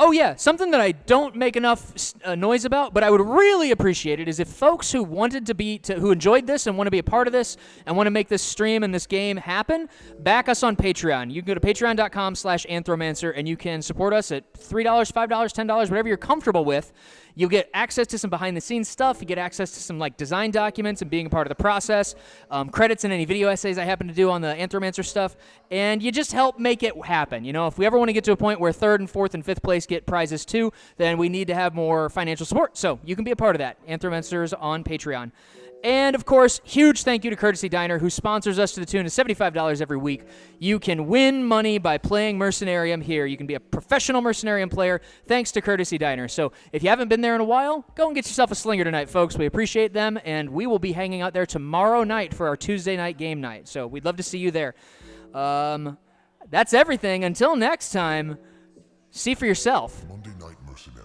Oh, yeah, something that I don't make enough noise about, but I would really appreciate it is if folks who who enjoyed this and want to be a part of this and want to make this stream and this game happen, back us on Patreon. You can go to patreon.com/anthromancer, and you can support us at $3, $5, $10, whatever you're comfortable with. You'll get access to some behind-the-scenes stuff. You get access to some design documents and being a part of the process, credits in any video essays I happen to do on the Anthromancer stuff, and you just help make it happen. You know, if we ever want to get to a point where 3rd and 4th and 5th place get prizes too, then we need to have more financial support. So you can be a part of that. Anthromancers on Patreon. And, of course, huge thank you to Courtesy Diner, who sponsors us to the tune of $75 every week. You can win money by playing Mercenarium here. You can be a professional Mercenarium player thanks to Courtesy Diner. So if you haven't been there in a while, go and get yourself a slinger tonight, folks. We appreciate them, and we will be hanging out there tomorrow night for our Tuesday night game night. So we'd love to see you there. That's everything. Until next time, see for yourself. Monday Night Mercenarium.